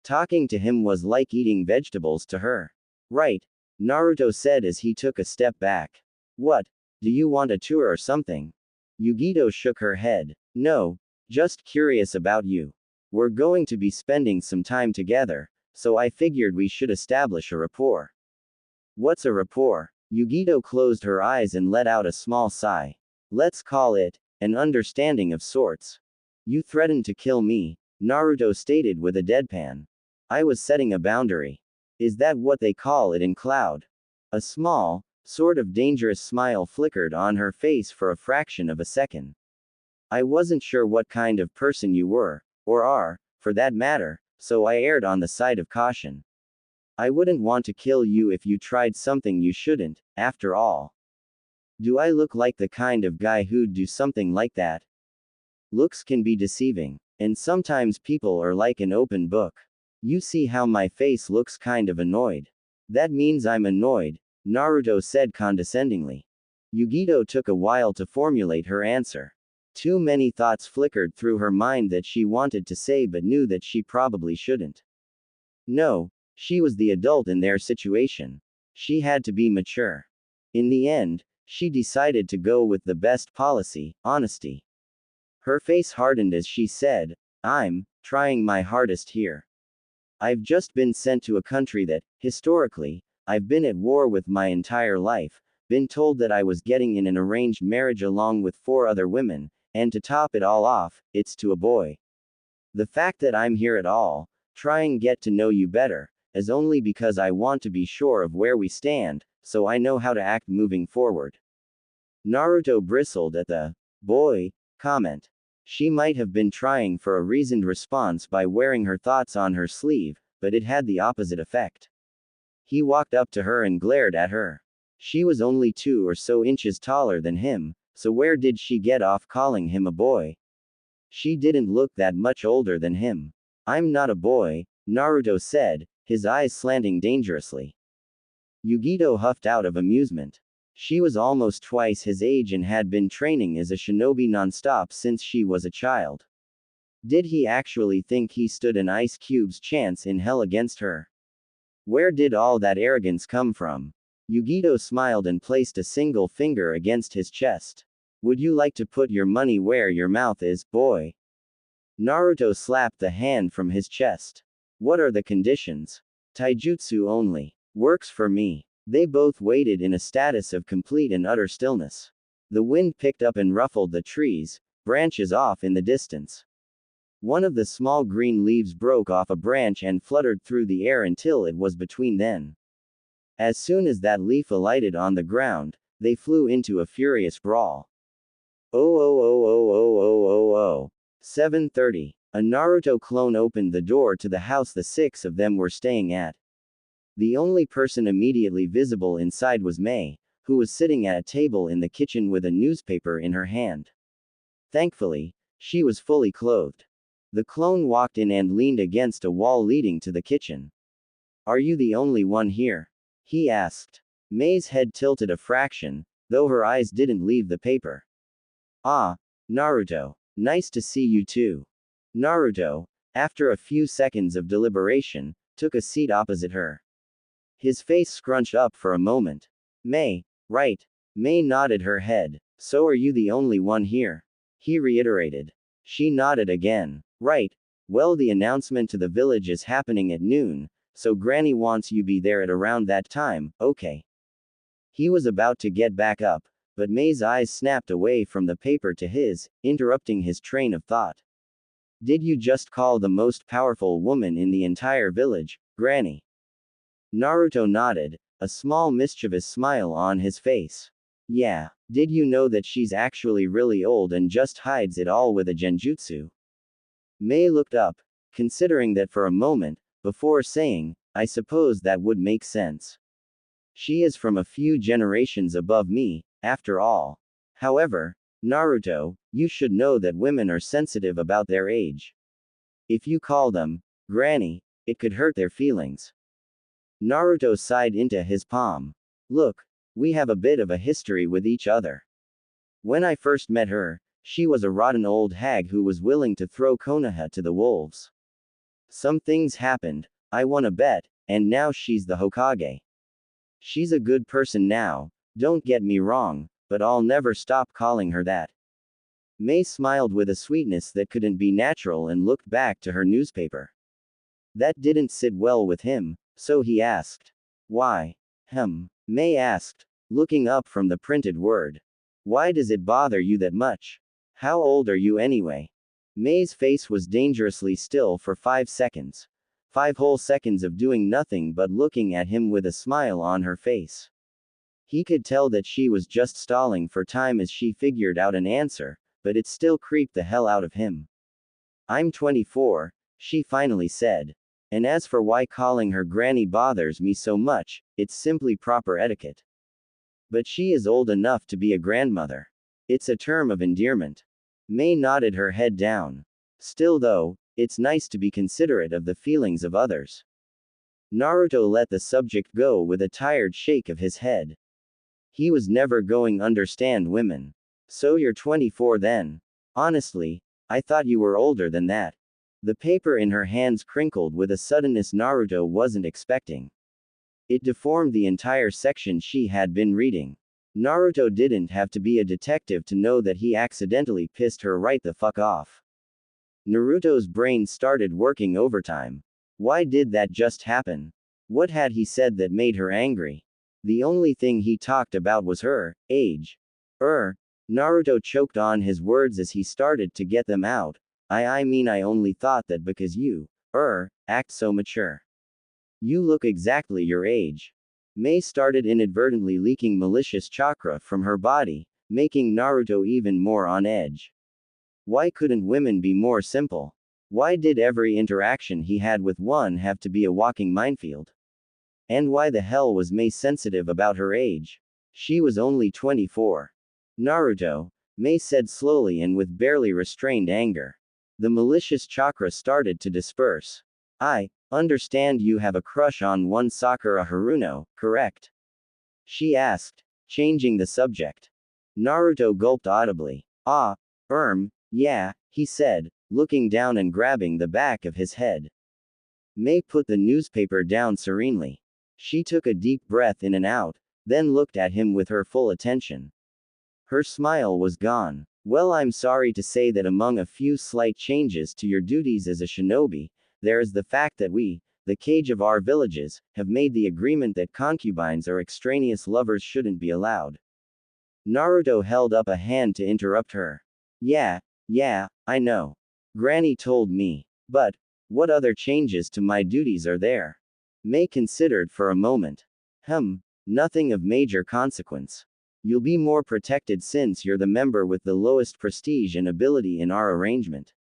Talking to him was like eating vegetables to her. Right, Naruto said as he took a step back. What? Do you want a tour or something? Yugito shook her head. No, just curious about you. We're going to be spending some time together, so I figured we should establish a rapport. What's a rapport? Yugito closed her eyes and let out a small sigh. Let's call it an understanding of sorts. You threatened to kill me, Naruto stated with a deadpan. I was setting a boundary. Is that what they call it in Cloud? A small, sort of dangerous smile flickered on her face for a fraction of a second. I wasn't sure what kind of person you were, or are, for that matter, so I erred on the side of caution. I wouldn't want to kill you if you tried something you shouldn't, after all. Do I look like the kind of guy who'd do something like that? Looks can be deceiving, and sometimes people are like an open book. You see how my face looks kind of annoyed. That means I'm annoyed, Naruto said condescendingly. Yugito took a while to formulate her answer. Too many thoughts flickered through her mind that she wanted to say but knew that she probably shouldn't. No, she was the adult in their situation. She had to be mature. In the end, she decided to go with the best policy, honesty. Her face hardened as she said, I'm trying my hardest here. I've just been sent to a country that, historically, I've been at war with my entire life, been told that I was getting in an arranged marriage along with 4 other women, and to top it all off, it's to a boy. The fact that I'm here at all, trying get to know you better, is only because I want to be sure of where we stand, so I know how to act moving forward. Naruto bristled at the boy comment. She might have been trying for a reasoned response by wearing her thoughts on her sleeve, but it had the opposite effect. He walked up to her and glared at her. She was only 2 or so inches taller than him, so where did she get off calling him a boy? She didn't look that much older than him. I'm not a boy, Naruto said, his eyes slanting dangerously. Yugito huffed out of amusement. She was almost twice his age and had been training as a shinobi nonstop since she was a child. Did he actually think he stood an ice cube's chance in hell against her? Where did all that arrogance come from? Yugito smiled and placed a single finger against his chest. Would you like to put your money where your mouth is, boy? Naruto slapped the hand from his chest. What are the conditions? Taijutsu only. Works for me. They both waited in a status of complete and utter stillness. The wind picked up and ruffled the trees, branches off in the distance. One of the small green leaves broke off a branch and fluttered through the air until it was between them. As soon as that leaf alighted on the ground, they flew into a furious brawl. Oh oh oh oh oh oh oh oh. 7:30. A Naruto clone opened the door to the house the 6 of them were staying at. The only person immediately visible inside was Mei, who was sitting at a table in the kitchen with a newspaper in her hand. Thankfully, she was fully clothed. The clone walked in and leaned against a wall leading to the kitchen. Are you the only one here? He asked. Mei's head tilted a fraction, though her eyes didn't leave the paper. Ah, Naruto. Nice to see you too. Naruto, after a few seconds of deliberation, took a seat opposite her. His face scrunched up for a moment. Mei, right. Mei nodded her head. So are you the only one here? He reiterated. She nodded again. Right. Well, the announcement to the village is happening at noon, so Granny wants you be there at around that time, okay. He was about to get back up, but Mei's eyes snapped away from the paper to his, interrupting his train of thought. Did you just call the most powerful woman in the entire village, Granny? Naruto nodded, a small mischievous smile on his face. Yeah, did you know that she's actually really old and just hides it all with a genjutsu? Mei looked up, considering that for a moment, before saying, I suppose that would make sense. She is from a few generations above me, after all. However, Naruto, you should know that women are sensitive about their age. If you call them Granny, it could hurt their feelings. Naruto sighed into his palm. Look, we have a bit of a history with each other. When I first met her, she was a rotten old hag who was willing to throw Konoha to the wolves. Some things happened, I won a bet, and now she's the Hokage. She's a good person now, don't get me wrong, but I'll never stop calling her that. Mei smiled with a sweetness that couldn't be natural and looked back to her newspaper. That didn't sit well with him, so he asked. Why? Mei asked, looking up from the printed word. Why does it bother you that much? How old are you anyway? Mei's face was dangerously still for 5 seconds. 5 whole seconds of doing nothing but looking at him with a smile on her face. He could tell that she was just stalling for time as she figured out an answer, but it still creeped the hell out of him. I'm 24, she finally said. And as for why calling her granny bothers me so much, it's simply proper etiquette. But she is old enough to be a grandmother. It's a term of endearment. Mei nodded her head down. Still though, it's nice to be considerate of the feelings of others. Naruto let the subject go with a tired shake of his head. He was never going to understand women. So you're 24 then? Honestly, I thought you were older than that. The paper in her hands crinkled with a suddenness Naruto wasn't expecting. It deformed the entire section she had been reading. Naruto didn't have to be a detective to know that he accidentally pissed her right the fuck off. Naruto's brain started working overtime. Why did that just happen? What had he said that made her angry? The only thing he talked about was her age. Naruto choked on his words as he started to get them out. I mean I only thought that because you, act so mature. You look exactly your age. Mei started inadvertently leaking malicious chakra from her body, making Naruto even more on edge. Why couldn't women be more simple? Why did every interaction he had with one have to be a walking minefield? And why the hell was Mei sensitive about her age? She was only 24. Naruto, Mei said slowly and with barely restrained anger. The malicious chakra started to disperse. I understand you have a crush on one Sakura Haruno, correct? She asked, changing the subject. Naruto gulped audibly. Yeah, he said, looking down and grabbing the back of his head. Mei put the newspaper down serenely. She took a deep breath in and out, then looked at him with her full attention. Her smile was gone. Well, I'm sorry to say that among a few slight changes to your duties as a shinobi, there is the fact that we, the kage of our villages, have made the agreement that concubines or extraneous lovers shouldn't be allowed. Naruto held up a hand to interrupt her. Yeah, I know. Granny told me. But, what other changes to my duties are there? Mei considered for a moment. Nothing of major consequence. You'll be more protected since you're the member with the lowest prestige and ability in our arrangement.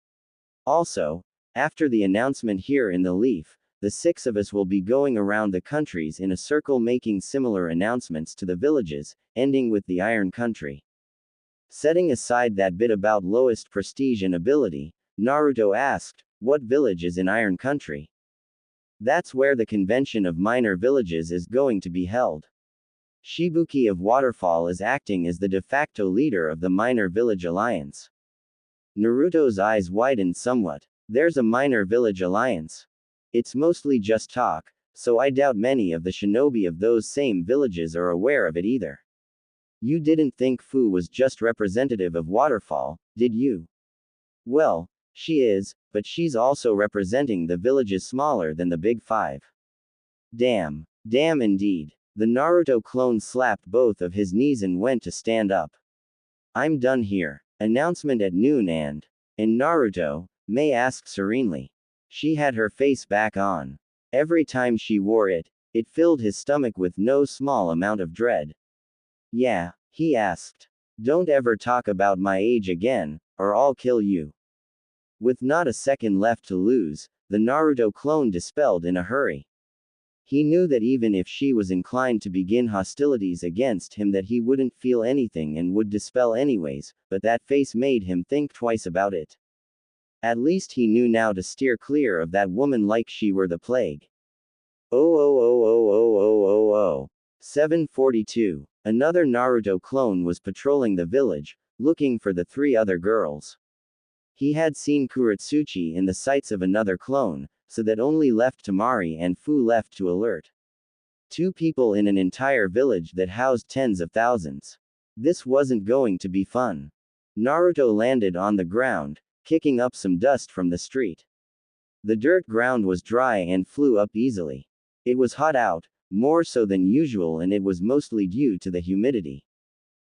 Also, after the announcement here in the Leaf, the 6 of us will be going around the countries in a circle making similar announcements to the villages, ending with the Iron Country. Setting aside that bit about lowest prestige and ability, Naruto asked, what village is in Iron Country? That's where the convention of minor villages is going to be held. Shibuki of Waterfall is acting as the de facto leader of the Minor Village Alliance. Naruto's eyes widened somewhat. There's a Minor Village Alliance. It's mostly just talk, so I doubt many of the shinobi of those same villages are aware of it either. You didn't think Fu was just representative of Waterfall, did you? Well, she is, but she's also representing the villages smaller than the Big Five. Damn indeed. The Naruto clone slapped both of his knees and went to stand up. I'm done here. Announcement at noon and Naruto, Mei asked serenely. She had her face back on. Every time she wore it, it filled his stomach with no small amount of dread. Yeah, he asked. Don't ever talk about my age again, or I'll kill you. With not a second left to lose, the Naruto clone dispelled in a hurry. He knew that even if she was inclined to begin hostilities against him that he wouldn't feel anything and would dispel anyways, but that face made him think twice about it. At least he knew now to steer clear of that woman like she were the plague. 742. Another Naruto clone was patrolling the village, looking for the 3 other girls. He had seen Kurotsuchi in the sights of another clone, so that only left Temari and Fu left to alert. 2 people in an entire village that housed tens of thousands. This wasn't going to be fun. Naruto landed on the ground, kicking up some dust from the street. The dirt ground was dry and flew up easily. It was hot out, more so than usual, and it was mostly due to the humidity.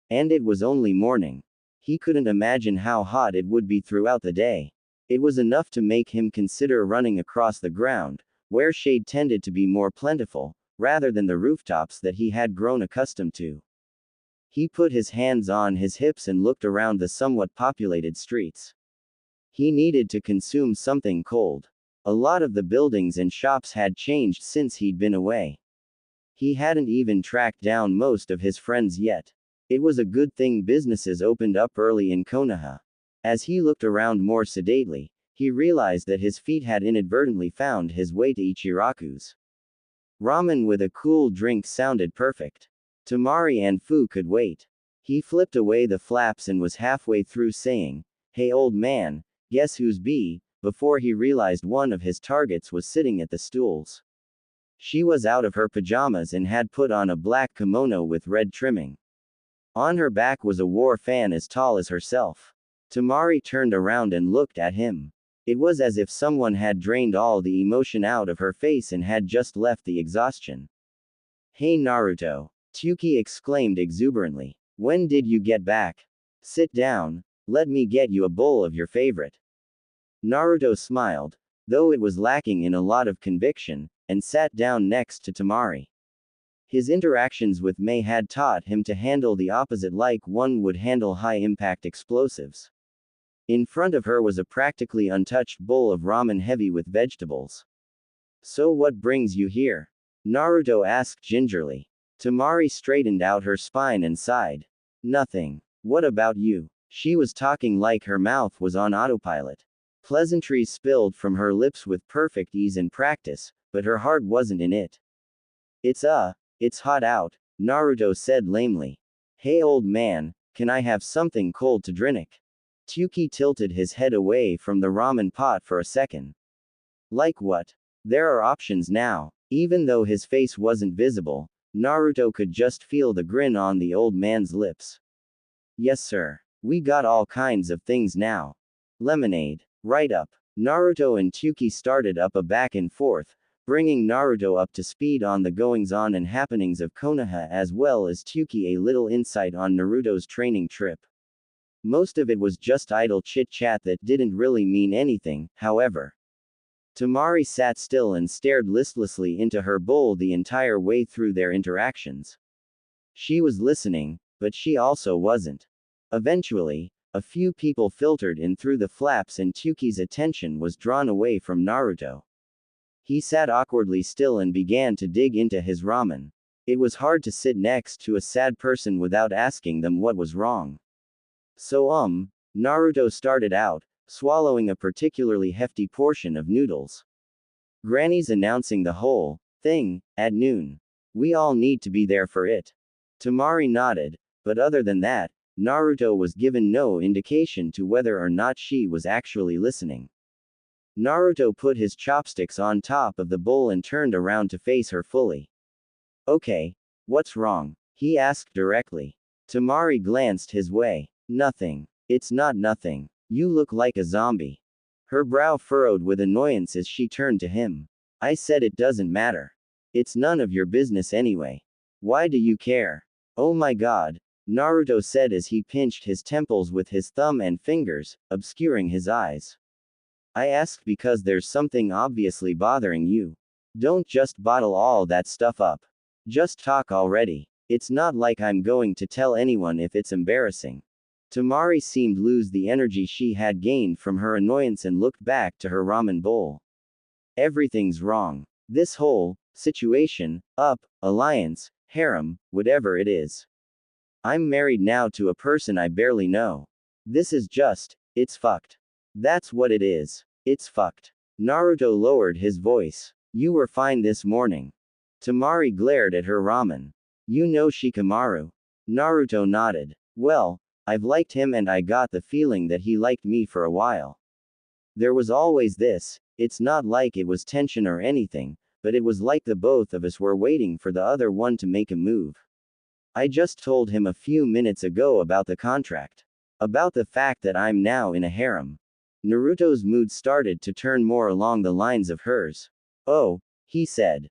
And it was only morning. He couldn't imagine how hot it would be throughout the day. It was enough to make him consider running across the ground, where shade tended to be more plentiful, rather than the rooftops that he had grown accustomed to. He put his hands on his hips and looked around the somewhat populated streets. He needed to consume something cold. A lot of the buildings and shops had changed since he'd been away. He hadn't even tracked down most of his friends yet. It was a good thing businesses opened up early in Konoha. As he looked around more sedately, he realized that his feet had inadvertently found his way to Ichiraku's. Ramen with a cool drink sounded perfect. Temari and Fu could wait. He flipped away the flaps and was halfway through saying, "Hey old man, guess who's B?" before he realized one of his targets was sitting at the stools. She was out of her pajamas and had put on a black kimono with red trimming. On her back was a war fan as tall as herself. Temari turned around and looked at him. It was as if someone had drained all the emotion out of her face and had just left the exhaustion. "Hey Naruto!" Tsuki exclaimed exuberantly. "When did you get back? Sit down, let me get you a bowl of your favorite." Naruto smiled, though it was lacking in a lot of conviction, and sat down next to Temari. His interactions with Mei had taught him to handle the opposite like one would handle high-impact explosives. In front of her was a practically untouched bowl of ramen heavy with vegetables. "So what brings you here?" Naruto asked gingerly. Temari straightened out her spine and sighed. "Nothing. What about you?" She was talking like her mouth was on autopilot. Pleasantries spilled from her lips with perfect ease and practice, but her heart wasn't in it. It's hot out," Naruto said lamely. "Hey old man, can I have something cold to drink?" Tsuki tilted his head away from the ramen pot for a second. "Like what?" There are options now. Even though his face wasn't visible, Naruto could just feel the grin on the old man's lips. "Yes sir. We got all kinds of things now. Lemonade. Right up." Naruto and Tsuki started up a back and forth, bringing Naruto up to speed on the goings-on and happenings of Konoha as well as Tsuki a little insight on Naruto's training trip. Most of it was just idle chit-chat that didn't really mean anything, however. Temari sat still and stared listlessly into her bowl the entire way through their interactions. She was listening, but she also wasn't. Eventually, a few people filtered in through the flaps and Tsuki's attention was drawn away from Naruto. He sat awkwardly still and began to dig into his ramen. It was hard to sit next to a sad person without asking them what was wrong. "So Naruto started out, swallowing a particularly hefty portion of noodles. "Granny's announcing the whole thing at noon. We all need to be there for it." Temari nodded, but other than that, Naruto was given no indication to whether or not she was actually listening. Naruto put his chopsticks on top of the bowl and turned around to face her fully. "Okay, what's wrong?" he asked directly. Temari glanced his way. "Nothing. It's not nothing. You look like a zombie." Her brow furrowed with annoyance as she turned to him. "I said it doesn't matter. It's none of your business anyway. Why do you care?" "Oh my god," Naruto said as he pinched his temples with his thumb and fingers, obscuring his eyes. "I asked because there's something obviously bothering you. Don't just bottle all that stuff up. Just talk already. It's not like I'm going to tell anyone if it's embarrassing." Temari seemed to lose the energy she had gained from her annoyance and looked back to her ramen bowl. "Everything's wrong. This whole situation, alliance, harem, whatever it is. I'm married now to a person I barely know. This is just, it's fucked. That's what it is. It's fucked." Naruto lowered his voice. "You were fine this morning." Temari glared at her ramen. "You know Shikamaru?" Naruto nodded. "Well, I've liked him and I got the feeling that he liked me for a while. There was always this, it's not like it was tension or anything, but it was like the both of us were waiting for the other one to make a move. I just told him a few minutes ago about the contract. About the fact that I'm now in a harem. Naruto's mood started to turn more along the lines of hers. Oh, he said.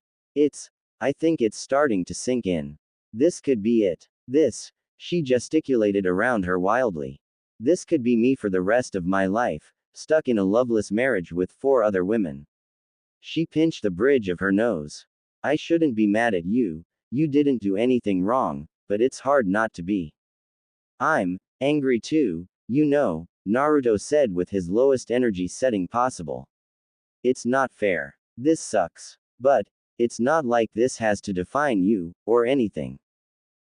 I think it's starting to sink in. This could be it. She gesticulated around her wildly. This could be me for the rest of my life, stuck in a loveless marriage with 4 other women. She pinched the bridge of her nose. I shouldn't be mad at you, you didn't do anything wrong, but it's hard not to be. I'm angry too, you know, Naruto said with his lowest energy setting possible. It's not fair. This sucks. But, it's not like this has to define you, or anything.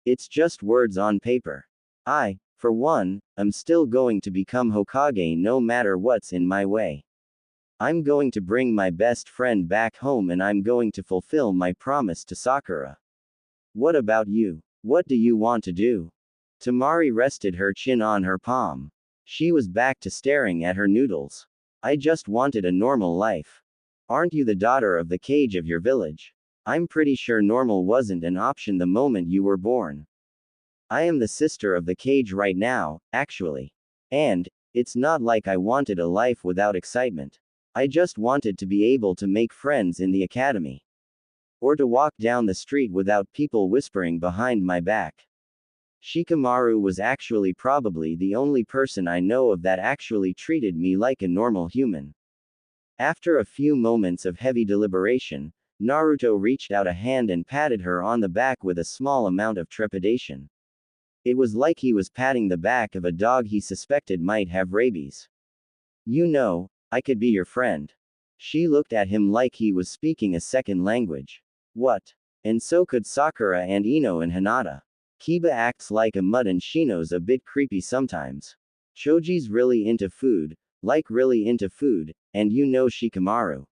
It's just words on paper. I, for one, am still going to become Hokage no matter what's in my way. I'm going to bring my best friend back home and I'm going to fulfill my promise to Sakura. What about you? What do you want to do? Temari rested her chin on her palm. She was back to staring at her noodles. I just wanted a normal life. Aren't you the daughter of the cage of your village? I'm pretty sure normal wasn't an option the moment you were born. I am the sister of the cage right now, actually. And, it's not like I wanted a life without excitement. I just wanted to be able to make friends in the academy. Or to walk down the street without people whispering behind my back. Shikamaru was actually probably the only person I know of that actually treated me like a normal human. After a few moments of heavy deliberation, Naruto reached out a hand and patted her on the back with a small amount of trepidation. It was like he was patting the back of a dog he suspected might have rabies. You know, I could be your friend. She looked at him like he was speaking a second language. What? And so could Sakura and Ino and Hinata. Kiba acts like a mutt and Shino's a bit creepy sometimes. Choji's really into food, and you know Shikamaru.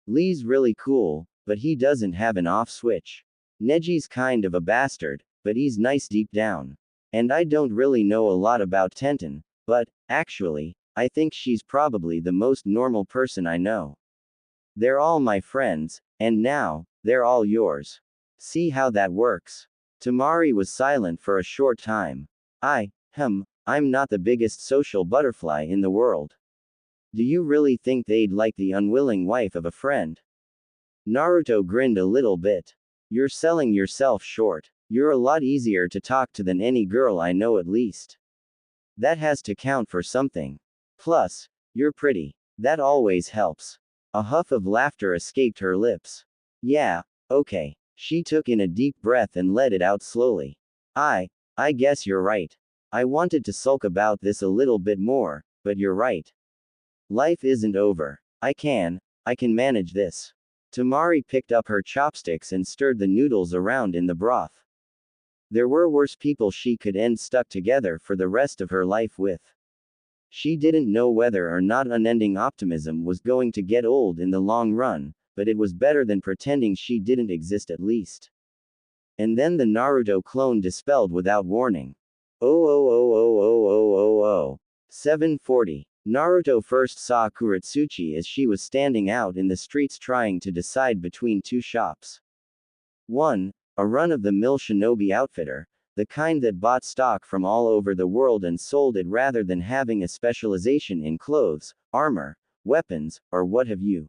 Lee's really cool, but he doesn't have an off switch. Neji's kind of a bastard, but he's nice deep down. And I don't really know a lot about Tenten, but, actually, I think she's probably the most normal person I know. They're all my friends, and now, they're all yours. See how that works? Temari was silent for a short time. I'm not the biggest social butterfly in the world. Do you really think they'd like the unwilling wife of a friend? Naruto grinned a little bit. You're selling yourself short. You're a lot easier to talk to than any girl I know at least. That has to count for something. Plus, you're pretty. That always helps. A huff of laughter escaped her lips. Yeah, okay. She took in a deep breath and let it out slowly. I guess you're right. I wanted to sulk about this a little bit more, but you're right. Life isn't over. I can manage this. Temari picked up her chopsticks and stirred the noodles around in the broth. There were worse people she could end stuck together for the rest of her life with. She didn't know whether or not unending optimism was going to get old in the long run, but it was better than pretending she didn't exist at least. And then the Naruto clone dispelled without warning. 740. Naruto first saw Kurotsuchi as she was standing out in the streets trying to decide between 2 shops. 1. A run-of-the-mill shinobi outfitter, the kind that bought stock from all over the world and sold it rather than having a specialization in clothes, armor, weapons, or what have you.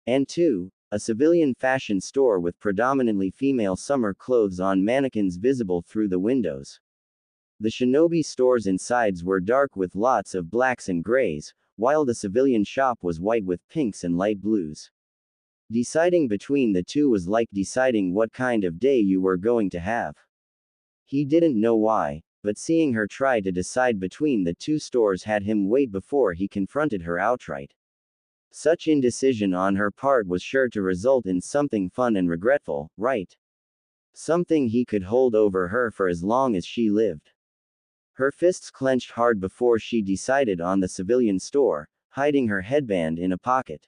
And 2. A civilian fashion store with predominantly female summer clothes on mannequins visible through the windows. The shinobi store's insides were dark with lots of blacks and grays, while the civilian shop was white with pinks and light blues. Deciding between the two was like deciding what kind of day you were going to have. He didn't know why, but seeing her try to decide between the 2 stores had him wait before he confronted her outright. Such indecision on her part was sure to result in something fun and regretful, right? Something he could hold over her for as long as she lived. Her fists clenched hard before she decided on the civilian store, hiding her headband in a pocket.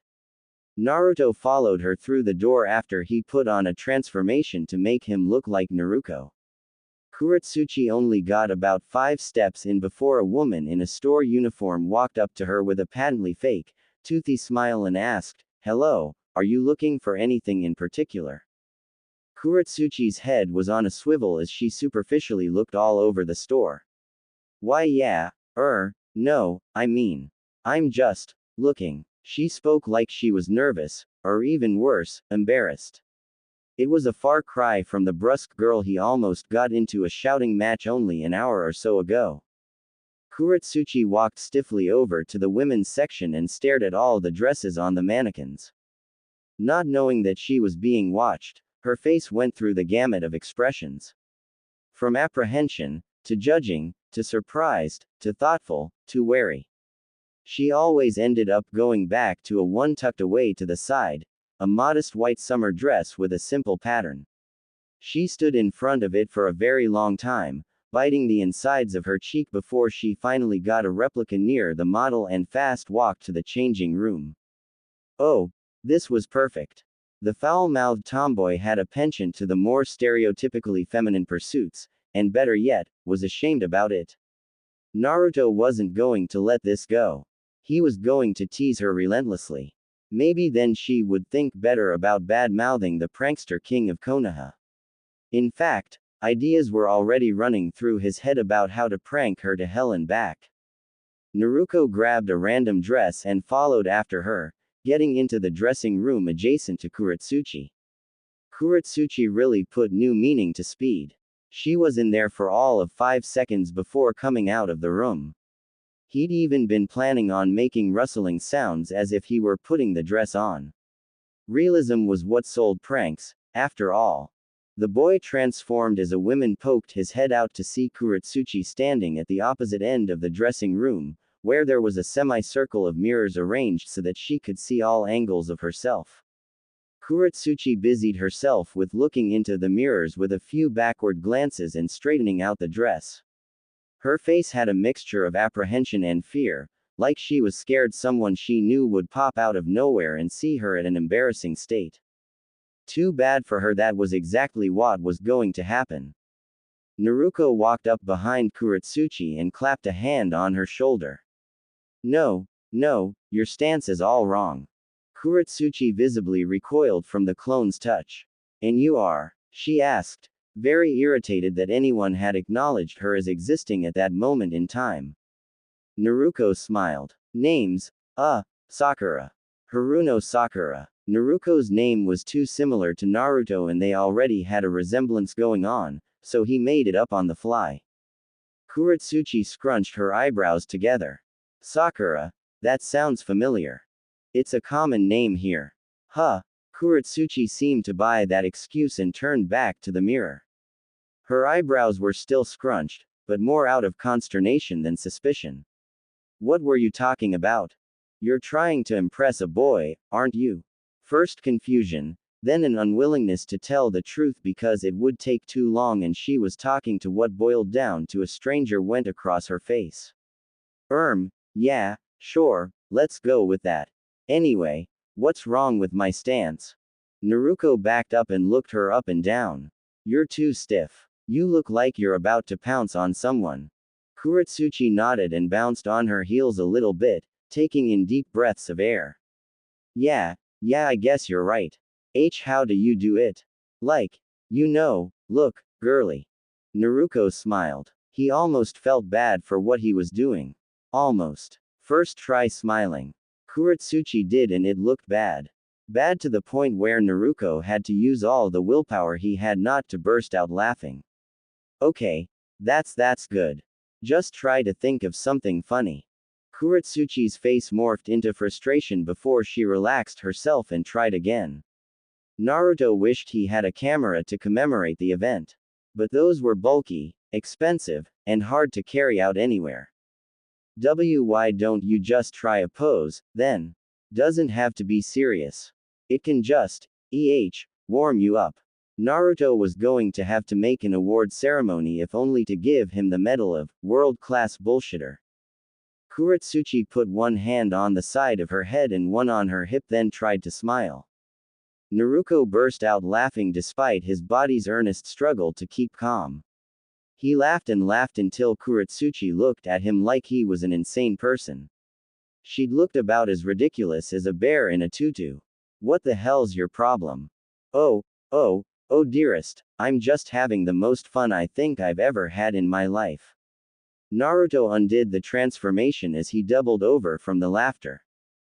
Naruto followed her through the door after he put on a transformation to make him look like Naruto. Kurotsuchi only got about 5 steps in before a woman in a store uniform walked up to her with a patently fake, toothy smile and asked, "Hello, are you looking for anything in particular?" Kurotsuchi's head was on a swivel as she superficially looked all over the store. Why yeah, no, I mean. I'm just looking. She spoke like she was nervous, or even worse, embarrassed. It was a far cry from the brusque girl he almost got into a shouting match only an hour or so ago. Kurotsuchi walked stiffly over to the women's section and stared at all the dresses on the mannequins. Not knowing that she was being watched, her face went through the gamut of expressions. From apprehension, to judging, to surprised, to thoughtful, to wary. She always ended up going back to a one tucked away to the side, a modest white summer dress with a simple pattern. She stood in front of it for a very long time, biting the insides of her cheek before she finally got a replica near the model and fast walked to the changing room. Oh, this was perfect. The foul-mouthed tomboy had a penchant to the more stereotypically feminine pursuits, and better yet, was ashamed about it. Naruto wasn't going to let this go. He was going to tease her relentlessly. Maybe then she would think better about bad-mouthing the prankster king of Konoha. In fact, ideas were already running through his head about how to prank her to hell and back. Naruto grabbed a random dress and followed after her, getting into the dressing room adjacent to Kurotsuchi. Kurotsuchi really put new meaning to speed. She was in there for all of 5 seconds before coming out of the room. He'd even been planning on making rustling sounds as if he were putting the dress on. Realism was what sold pranks, after all. The boy transformed as a woman poked his head out to see Kurotsuchi standing at the opposite end of the dressing room, where there was a semicircle of mirrors arranged so that she could see all angles of herself. Kurotsuchi busied herself with looking into the mirrors with a few backward glances and straightening out the dress. Her face had a mixture of apprehension and fear, like she was scared someone she knew would pop out of nowhere and see her at an embarrassing state. Too bad for her, that was exactly what was going to happen. Naruto walked up behind Kurotsuchi and clapped a hand on her shoulder. No, your stance is all wrong. Kurotsuchi visibly recoiled from the clone's touch. And you are? She asked, very irritated that anyone had acknowledged her as existing at that moment in time. Naruto smiled. Names? Sakura. Haruno Sakura. Naruto's name was too similar to Naruto and they already had a resemblance going on, so he made it up on the fly. Kurotsuchi scrunched her eyebrows together. Sakura? That sounds familiar. It's a common name here. Kurotsuchi seemed to buy that excuse and turned back to the mirror. Her eyebrows were still scrunched, but more out of consternation than suspicion. What were you talking about? You're trying to impress a boy, aren't you? First confusion, then an unwillingness to tell the truth because it would take too long and she was talking to what boiled down to a stranger went across her face. Yeah, sure, let's go with that. Anyway, what's wrong with my stance? Naruto backed up and looked her up and down. You're too stiff. You look like you're about to pounce on someone. Kurotsuchi nodded and bounced on her heels a little bit, taking in deep breaths of air. Yeah, I guess you're right. How do you do it? Like, look, girly. Naruto smiled. He almost felt bad for what he was doing. Almost. First try smiling. Kurotsuchi did and it looked bad. Bad to the point where Naruto had to use all the willpower he had not to burst out laughing. Okay. That's good. Just try to think of something funny. Kurotsuchi's face morphed into frustration before she relaxed herself and tried again. Naruto wished he had a camera to commemorate the event. But those were bulky, expensive, and hard to carry out anywhere. Why don't you just try a pose, then? Doesn't have to be serious. It can just, warm you up. Naruto was going to have to make an award ceremony if only to give him the medal of world-class bullshitter. Kurotsuchi put one hand on the side of her head and one on her hip, then tried to smile. Naruto burst out laughing despite his body's earnest struggle to keep calm. He laughed and laughed until Kurotsuchi looked at him like he was an insane person. She'd looked about as ridiculous as a bear in a tutu. What the hell's your problem? Oh dearest, I'm just having the most fun I think I've ever had in my life. Naruto undid the transformation as he doubled over from the laughter.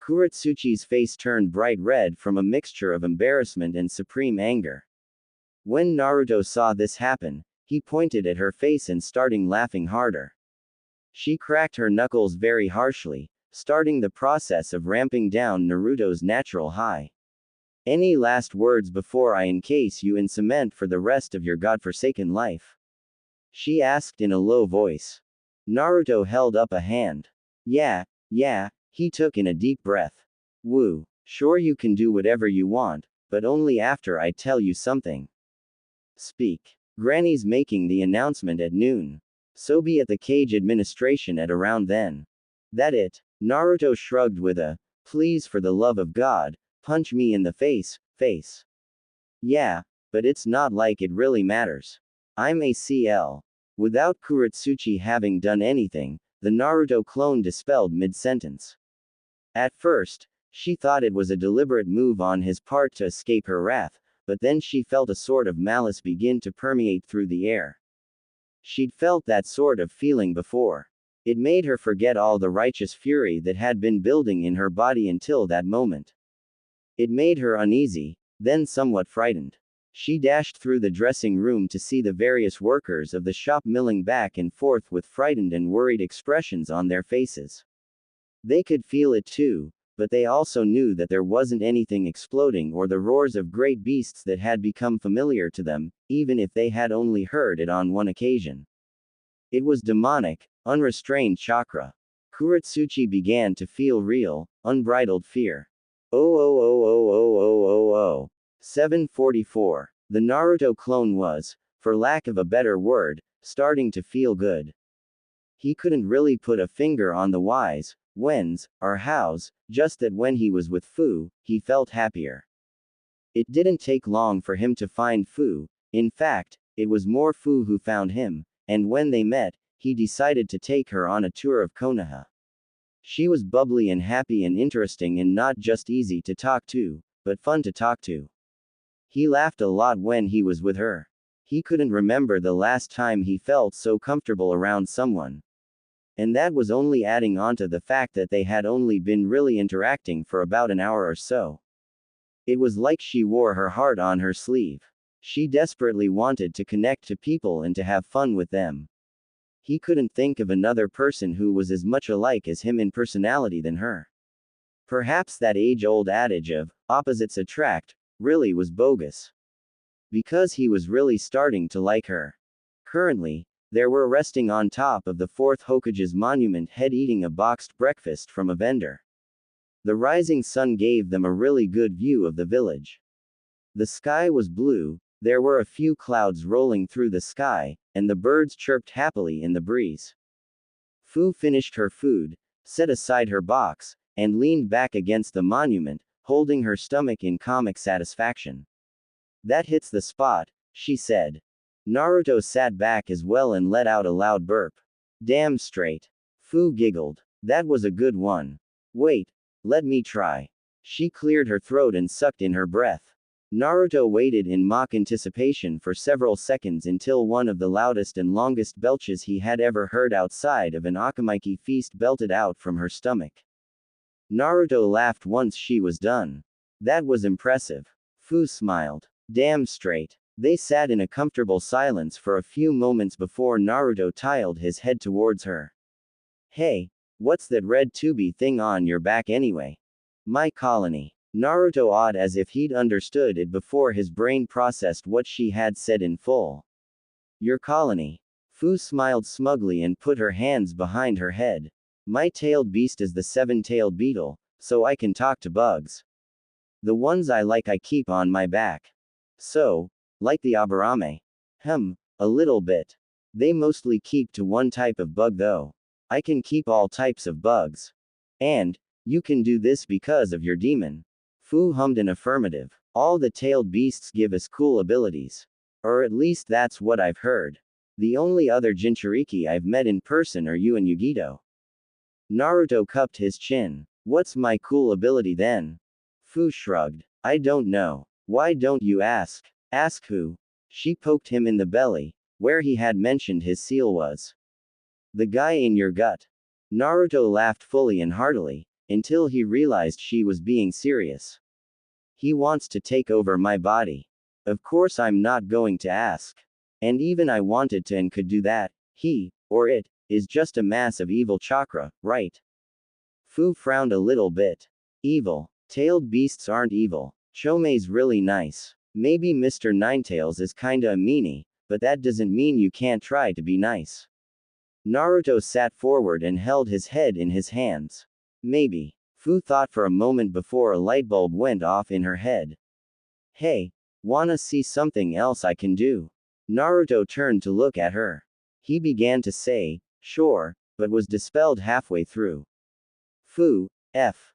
Kurotsuchi's face turned bright red from a mixture of embarrassment and supreme anger. When Naruto saw this happen, he pointed at her face and started laughing harder. She cracked her knuckles very harshly, starting the process of ramping down Naruto's natural high. Any last words before I encase you in cement for the rest of your godforsaken life? She asked in a low voice. Naruto held up a hand. Yeah, he took in a deep breath. Woo, sure you can do whatever you want, but only after I tell you something. Speak. Granny's making the announcement at noon. So be at the cage administration at around then. That it? Naruto shrugged with a, please for the love of God, punch me in the face. Yeah, but it's not like it really matters. I'm ACL. Without Kurotsuchi having done anything, the Naruto clone dispelled mid-sentence. At first, she thought it was a deliberate move on his part to escape her wrath, but then she felt a sort of malice begin to permeate through the air. She'd felt that sort of feeling before. It made her forget all the righteous fury that had been building in her body until that moment. It made her uneasy, then somewhat frightened. She dashed through the dressing room to see the various workers of the shop milling back and forth with frightened and worried expressions on their faces. They could feel it too, but they also knew that there wasn't anything exploding or the roars of great beasts that had become familiar to them, even if they had only heard it on one occasion. It was demonic, unrestrained chakra. Kurotsuchi began to feel real, unbridled fear. 744. The Naruto clone was, for lack of a better word, starting to feel good. He couldn't really put a finger on the whys, whens, or hows, just that when he was with Fu, he felt happier. It didn't take long for him to find Fu. In fact, it was more Fu who found him, and when they met, he decided to take her on a tour of Konoha. She was bubbly and happy and interesting and not just easy to talk to, but fun to talk to. He laughed a lot when he was with her. He couldn't remember the last time he felt so comfortable around someone. And that was only adding on to the fact that they had only been really interacting for about an hour or so. It was like she wore her heart on her sleeve. She desperately wanted to connect to people and to have fun with them. He couldn't think of another person who was as much alike as him in personality than her. Perhaps that age-old adage of, opposites attract, really was bogus. Because he was really starting to like her. Currently, they were resting on top of the fourth Hokage's monument head eating a boxed breakfast from a vendor. The rising sun gave them a really good view of the village. The sky was blue, there were a few clouds rolling through the sky, and the birds chirped happily in the breeze. Fu finished her food, set aside her box, and leaned back against the monument, holding her stomach in comic satisfaction. That hits the spot, she said. Naruto sat back as well and let out a loud burp. Damn straight. Fu giggled. That was a good one. Wait, let me try. She cleared her throat and sucked in her breath. Naruto waited in mock anticipation for several seconds until one of the loudest and longest belches he had ever heard outside of an Akamaiki feast belted out from her stomach. Naruto laughed once she was done. That was impressive. Fu smiled. Damn straight. They sat in a comfortable silence for a few moments before Naruto tilted his head towards her. Hey, what's that red tubey thing on your back anyway? My colony. Naruto awed as if he'd understood it before his brain processed what she had said in full. Your colony. Fu smiled smugly and put her hands behind her head. My tailed beast is the seven-tailed beetle, so I can talk to bugs. The ones I like I keep on my back. So, like the abarame. A little bit. They mostly keep to one type of bug though. I can keep all types of bugs. And, you can do this because of your demon. Fu hummed an affirmative. All the tailed beasts give us cool abilities. Or at least that's what I've heard. The only other Jinchuriki I've met in person are you and Yugito. Naruto cupped his chin. What's my cool ability then? Fu shrugged. I don't know. Why don't you ask? Ask who? She poked him in the belly, where he had mentioned his seal was. The guy in your gut. Naruto laughed fully and heartily, until he realized she was being serious. He wants to take over my body. Of course I'm not going to ask. And even I wanted to and could do that, he, or it, is just a mass of evil chakra, right? Fu frowned a little bit. Evil. Tailed beasts aren't evil. Chomei's really nice. Maybe Mr. Ninetails is kinda a meanie, but that doesn't mean you can't try to be nice. Naruto sat forward and held his head in his hands. Maybe. Fu thought for a moment before a light bulb went off in her head. Hey, wanna see something else I can do? Naruto turned to look at her. He began to say, sure, but was dispelled halfway through. Fu, F.